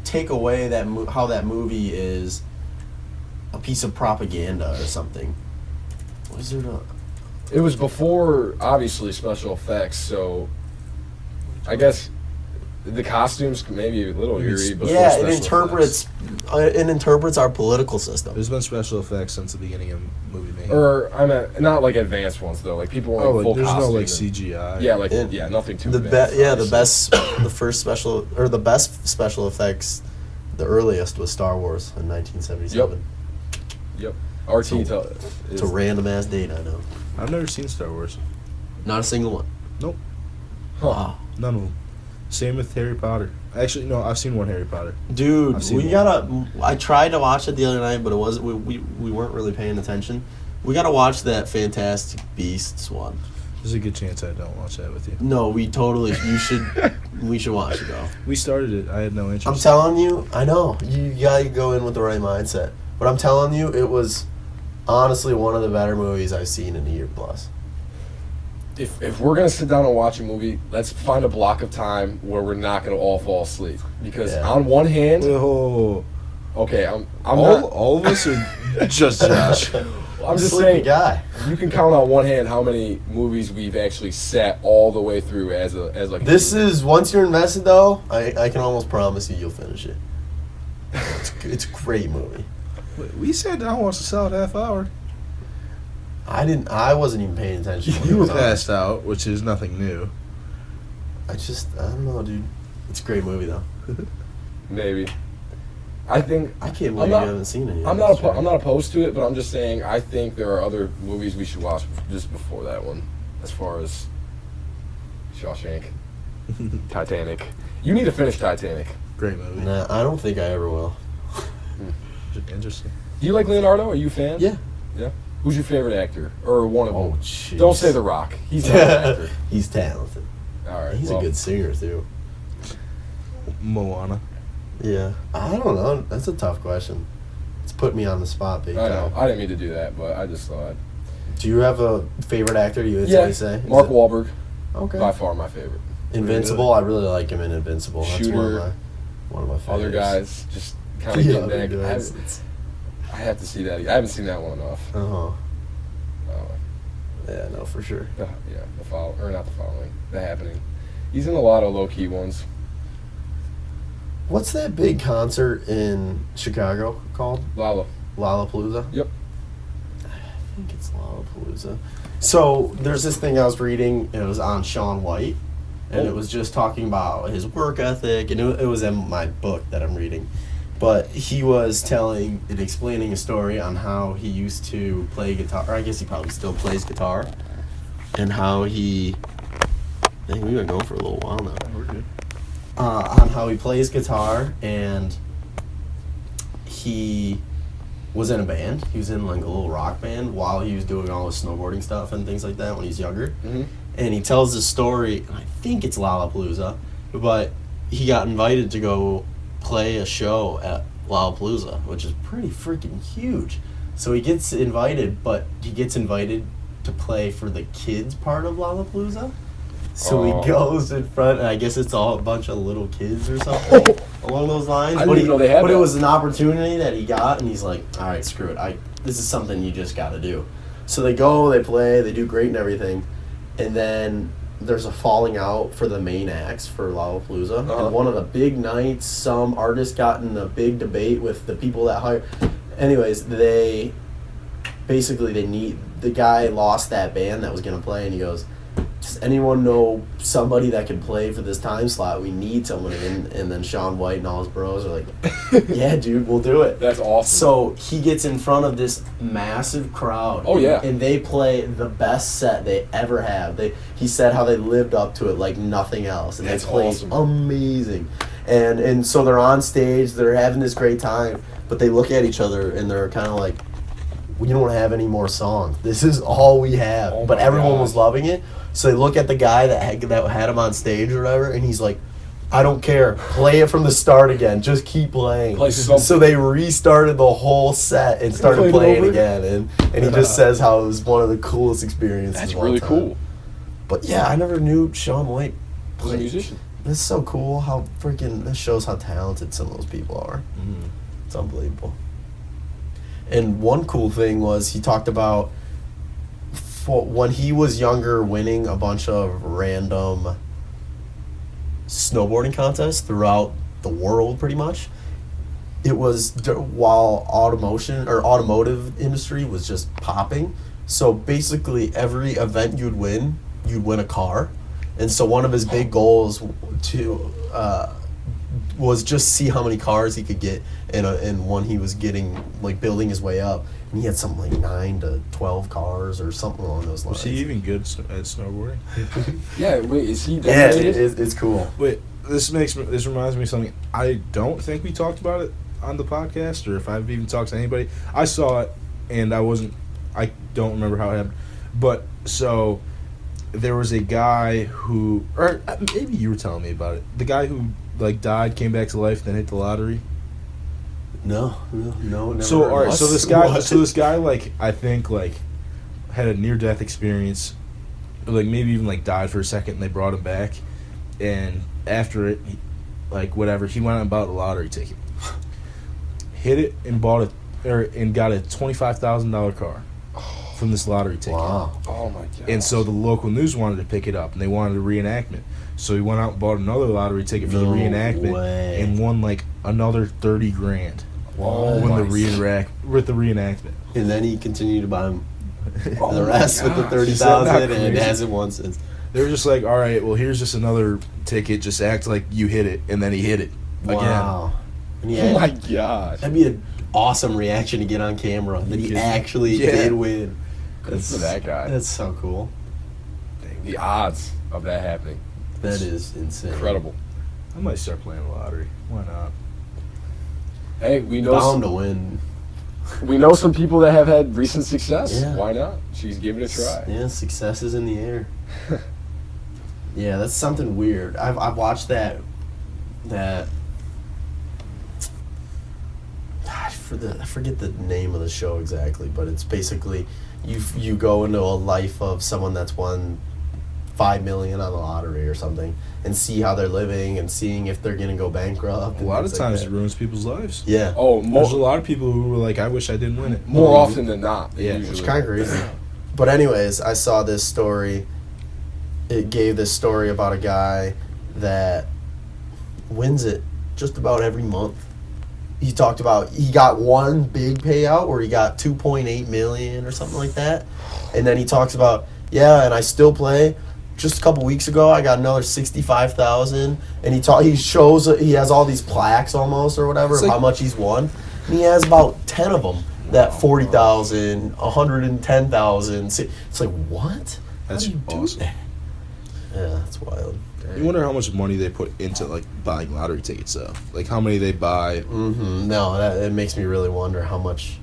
take away that how that movie is a piece of propaganda or something. Was there a? It was before, obviously, special effects, so I guess the costumes may be a little eerie, but Yeah, for it special interprets our political system. There's been special effects since the beginning of movie making. Or not like advanced ones though. Like people wearing oh, full there's no costume like and- CGI. Yeah, like And nothing too. The advanced, the obviously. best, the best special effects, the earliest was Star Wars in 1977. Yep. RT So- It's a random ass date, I know. I've never seen Star Wars. Not a single one. Nope, Wow. none of them. Same with Harry Potter. Actually, no, I've seen one Harry Potter. Dude, I've seen we one. gotta. I tried to watch it the other night, but it wasn't. We weren't really paying attention. We gotta watch that Fantastic Beasts one. There's a good chance I don't watch that with you. No, we totally. You should. We should watch it though. We started it. I had no interest. I'm telling you. I know you gotta go in with the right mindset. But I'm telling you, it was honestly one of the better movies I've seen in a year plus. If we're gonna sit down and watch a movie, let's find a block of time where we're not gonna all fall asleep. Because Yeah. on one hand, Oh, Okay, I'm all, not. all of us are just Josh. I'm just Sleepy saying. guy. You can count on one hand how many movies we've actually sat all the way through as like. This is once you're invested though. I can almost promise you'll finish it. It's a great movie. We sat down and watched a solid half hour. I wasn't even paying attention. when You it were was on. passed out, which is nothing new. I don't know, dude. It's a great movie though. Maybe. I think I can't I'm believe not- you haven't seen it yet. I'm not opposed to it, but I'm just saying I think there are other movies we should watch just before that one, as far as Shawshank, Titanic. You need to finish Titanic. Great movie. Nah, I don't think I ever will. Interesting. Do you like Leonardo? Are you a fan? Yeah. Yeah. Who's your favorite actor, or one of Oh, them? jeez. Don't say The Rock. He's not an actor. He's talented. All right. He's well, a good singer too. Moana. Yeah. I don't know. That's a tough question. It's put me on the spot, big I time. know. I didn't mean to do that, but I just thought. Do you have a favorite actor you would Yeah. say? Is Mark it- Wahlberg, Okay. by far my favorite. Invincible. I really like him in Invincible. That's Shooter. one of my favorites. Other guys just kind of Yeah, getting other back. guys. It's- I have to see that. I haven't seen that one enough. Uh-huh. Uh, Yeah, no, for sure. yeah, the follow or not the following, the happening. He's in a lot of low key ones. What's that big concert in Chicago called? Lala. Lollapalooza? Yep. I think it's Lollapalooza. So there's this thing I was reading. It was on Shaun White, and it was just talking about his work ethic, and it was in my book that I'm reading. But he was telling and explaining a story on how he used to play guitar. Or I guess he probably still plays guitar, and how he. Dang, we've been going for a little while now. We're good. On how he plays guitar, and he was in a band. He was in like a little rock band while he was doing all his snowboarding stuff and things like that when he's younger. Mm-hmm. And he tells this story, and I think it's Lollapalooza, but he got invited to go play a show at Lollapalooza, which is pretty freaking huge. So he gets invited, but he gets invited to play for the kids part of Lollapalooza. So Oh. he goes in front, and I guess it's all a bunch of little kids or something along those lines. I didn't even know they had but it that. was an opportunity that he got, and he's like, "All right, screw it. This is something you just got to do." So they go, they play, they do great and everything, and then there's a falling out for the main acts for Lollapalooza. Uh-huh. And one of the big nights, some artist got in a big debate with the people that hire. Anyways, they need the guy lost that band that was gonna play, and he goes, "Does anyone know somebody that can play for this time slot? We need someone." And then Shaun White and all his bros are like, "Yeah, dude, we'll do it." That's awesome. So he gets in front of this massive crowd. Oh, yeah. And they play the best set they ever have. He said how they lived up to it like nothing else. And That's they played awesome. amazing. And so they're on stage, they're having this great time, but they look at each other and they're kind of like, "We don't have any more songs. This is all we have." Oh but my everyone gosh. was loving it. So they look at the guy that had him on stage or whatever, and he's like, "I don't care. Play it from the start again. Just keep playing." Play something. So they restarted the whole set and started Played it playing over? again. And he just says how it was one of the coolest experiences. That's of all really time. cool. But yeah, I never knew Shaun White He's a played. musician. This is so cool how this shows how talented some of those people are. It's unbelievable. And one cool thing was he talked about when he was younger winning a bunch of random snowboarding contests throughout the world pretty much. It was while automotive industry was just popping. So basically every event you'd win a car. And so one of his big goals was just see how many cars he could get in one he was getting, like building his way up. And he had something like 9 to 12 cars or something along those lines. Was he even good at snowboarding? Yeah, wait, is he Yeah, decorated? it's cool. Wait, this reminds me of something. I don't think we talked about it on the podcast, or if I've even talked to anybody. I saw it, and I don't remember how it happened. But so there was a guy who, or maybe you were telling me about it. The guy who like died, came back to life, then hit the lottery. No, never. So heard all right, of so it. this guy, like I think like had a near death experience, like maybe even like died for a second, and they brought him back, and after it, like whatever, he went out and bought a lottery ticket. hit it and got a $25,000 car from this lottery ticket. Wow. Oh my god. And so the local news wanted to pick it up, and they wanted a reenactment. So he went out and bought another lottery ticket for the No reenactment way. and won like another $30,000 Oh with my the reenactment. And then he continued to buy them Oh the my rest with the gosh. 30,000 Is that not and crazy? hasn't won since. They were just like, all right, well, here's just another ticket. Just act like you hit it, and then he hit it again. Wow. And Oh my god. that'd be an awesome reaction to get on camera that he Because- actually yeah. did win. Good for that guy. That's so cool. The odds of that happening. That is insane. Incredible. I might start playing the lottery. Why not? Hey, we know Bound to win. we know some people that have had recent success. Yeah. Why not? She's giving it a try. Yeah, success is in the air. Yeah, that's something weird. I've watched that I forget the name of the show exactly, but it's basically you go into a life of someone that's won $5 million on the lottery or something, and see how they're living and seeing if they're gonna go bankrupt. A and lot of things like times that. it ruins people's lives. Yeah. Oh, There's a lot of people who were like, I wish I didn't win it. more often than not. Yeah, usually. It's kind of crazy. But anyways, I saw this story. It gave this story about a guy that wins it just about every month. He talked about he got one big payout where he got 2.8 million or something like that. And then he talks about, yeah, and I still play. Just a couple weeks ago, I got another 65,000, and he shows he has all these plaques almost or whatever It's of like- how much he's won, and he has about 10 of them. That 40,000, 110,000. It's like what? How That's do you do awesome. that? Yeah, that's wild. You wonder how much money they put into like buying lottery tickets, though. Like how many they buy. Mm-hmm. No, it makes me really wonder how much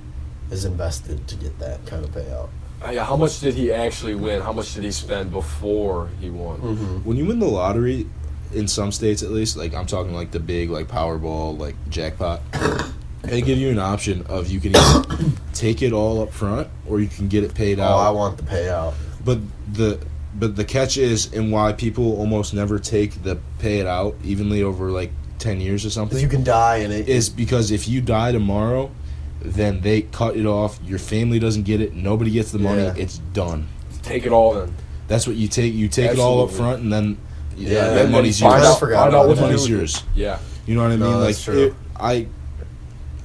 is invested to get that kind of payout. Yeah, how much did he actually win? How much did he spend before he won? Mm-hmm. When you win the lottery, in some states at least, like I'm talking like the big like Powerball, like jackpot, they give you an option of you can either take it all up front or you can get it paid Oh, out. I want the payout. But the catch is, and why people almost never take the pay it out evenly over like 10 years or Because something, you can die in it. is because if you die tomorrow, then they cut it off. Your family doesn't get it. Nobody gets the money. Yeah. It's done. Take it all then. That's what you take. You take it all up Absolutely. front, and then Yeah, that and money's then yours. I forgot find about out what that. to do Money's with it. yours. Yeah. You know what I mean? No, like that's true.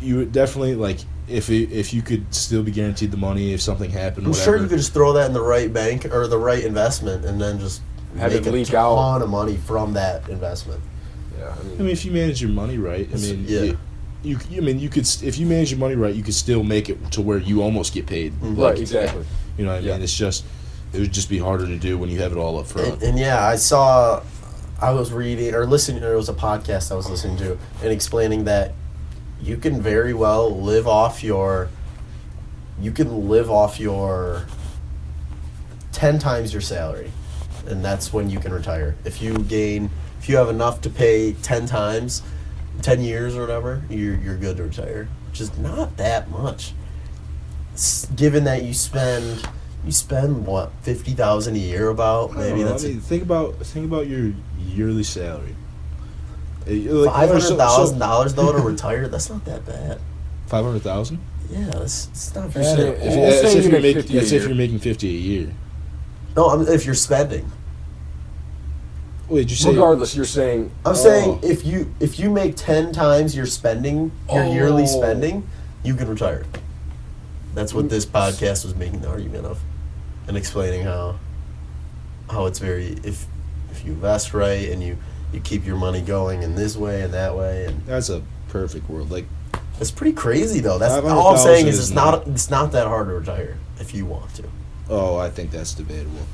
you would definitely like if you could still be guaranteed the money if something happened. I'm whatever. sure you could just throw that in the right bank or the right investment and then just Have make it a leak ton out. of money from that investment. Yeah. I mean, if you manage your money right, I mean, Yeah. I mean, you could if you manage your money right, you could still make it to where you almost get paid. Mhm. Right. Exactly. You know what I Yeah. mean? It's just it would just be harder to do when you have it all up front. And yeah, I was reading or listening, or it was a podcast I was listening to, and explaining that you can very well live off your 10 times your salary, and that's when you can retire. If you have enough to pay 10 times, 10 years or whatever, you're good to retire, which is not that much. Given that you spend what, 50,000 a year about, maybe I that's mean, think about your yearly salary. Like, $500,000 though to retire. That's not that bad. 500,000. Yeah, it's not If bad. you at say- all. That's if you you're make making 50 a that's if year. you're making 50 a year. No, if you're spending. Wait, did you say? Regardless, you're saying. I'm saying if you make 10 times your spending, your yearly Oh. spending, you can retire. That's what this podcast was making the argument of, and explaining how it's very if you invest right and you keep your money going in this way and that way, and That's a perfect world. Like it's pretty crazy though. That's all I'm 500,000 saying is is it's not that hard to retire if you want to. Oh, I think that's debatable.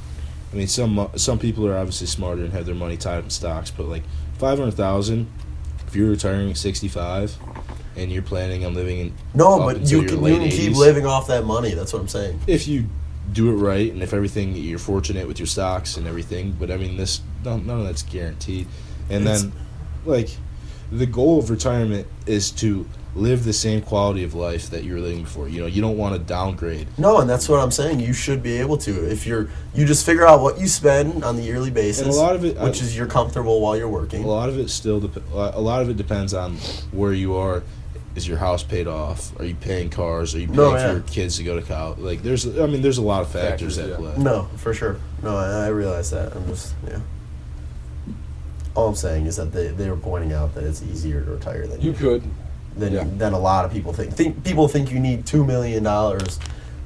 I mean, some people are obviously smarter and have their money tied up in stocks, but like 500,000, if you're retiring at 65, and you're planning on living in No, up but until you your can late keep 80s. living off that money. That's what I'm saying. If you do it right, and if everything you're fortunate with your stocks and everything, but I mean, none of that's guaranteed. And It's- then, like, the goal of retirement is to live the same quality of life that you were living before. You know, you don't want to downgrade. No, and that's what I'm saying. You should be able to if you just figure out what you spend on the yearly basis, And a lot of it, which is you're comfortable while you're working. a lot of it depends on where you are is your house paid off? Are you paying cars? Are you paying No, for yeah. your kids to go to college? Like, there's a lot of factors Factors, at yeah. play. No, for sure. No, I realize that. I'm just, yeah. All I'm saying is that they were pointing out that it's easier to retire than You could. than a lot of people think. People think you need $2 million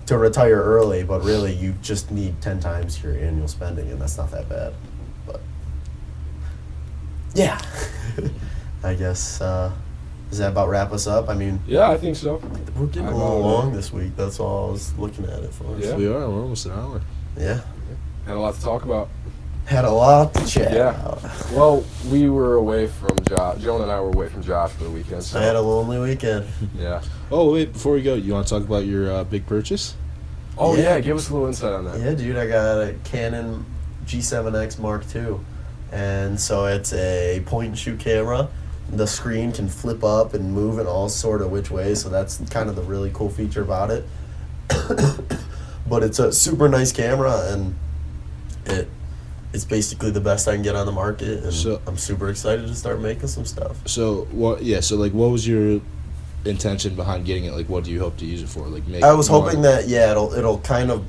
to retire early, but really you just need 10 times your annual spending, and that's not that bad. But yeah, I guess does that about wrap us up? I mean, Yeah, I think so. we're getting a I'm little all long in. this week. That's all I was looking at it for. Yeah. We are. We're almost an hour. Yeah. Had a lot to talk about. Had a lot to chat Yeah. about. Well, we were away from Josh. Joan and I were away from Josh for the weekend. So I had a lonely weekend. yeah. Oh wait, before we go, you want to talk about your big purchase? Oh Yeah. yeah, give us a little insight on that. Yeah, dude, I got a Canon G7X Mark II. And so it's a point and shoot camera. The screen can flip up and move in all sort of which ways, so that's kind of the really cool feature about it. But it's a super nice camera, and it's basically the best I can get on the market, and So- I'm super excited to start making some stuff. So what? Yeah. So like, what was your intention behind getting it? Like, what do you hope to use it for? Like, make I was more- hoping that it'll kind of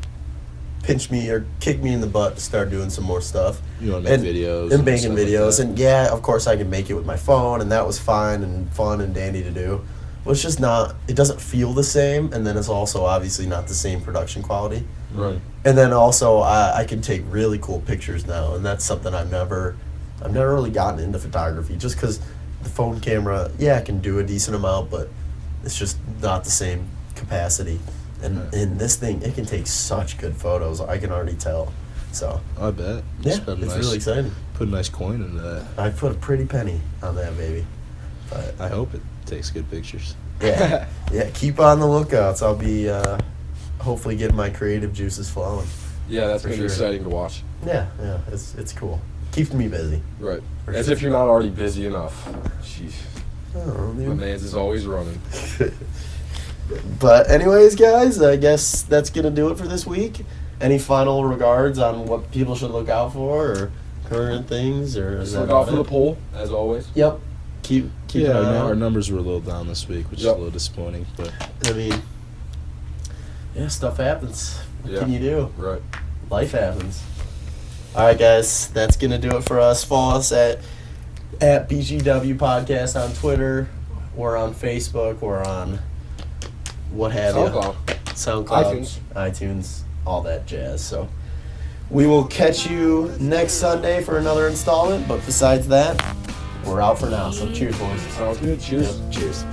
pinch me or kick me in the butt to start doing some more stuff. you want to make videos and making stuff like videos, that. and yeah, of course I can make it with my phone, and that was fine and fun and dandy to do. But it's just not. It doesn't feel the same, and then it's also obviously not the same production quality. Right. And then also I can take really cool pictures now, and that's something I've never really gotten into photography, just because the phone camera, yeah, I can do a decent amount, but it's just not the same capacity. And Right. in this thing, it can take such good photos. I can already tell. So I bet. yeah, Spend it's nice, really exciting. Put a nice coin into that. I put a pretty penny on that baby. But I hope it takes good pictures. yeah, yeah, keep on the lookouts. I'll be hopefully getting my creative juices flowing. Yeah, that's For gonna be sure. exciting to watch. Yeah, it's cool. Keeps me busy. Right. For As sure. if you're not already busy enough. Jeez. Oh, My dude. man's is always running. But anyways, guys, I guess that's gonna do it for this week. Any final regards on what people should look out for, or current things, or is Just that look out about for the it? poll, as always. Yep. Keep Yeah, an eye our out. numbers were a little down this week, which is Yep. a little disappointing. But I mean, yeah, stuff happens. What Yeah. can you do? Right. Life happens. All right, guys, that's gonna do it for us. Follow us at BGW Podcast on Twitter. We're on Facebook. We're on what have SoundCloud. you, SoundCloud, iTunes, all that jazz. So we will catch you next Sunday for another installment. But besides that, we're out for now. So cheers, boys. Sounds good. Cheers. Yep, cheers.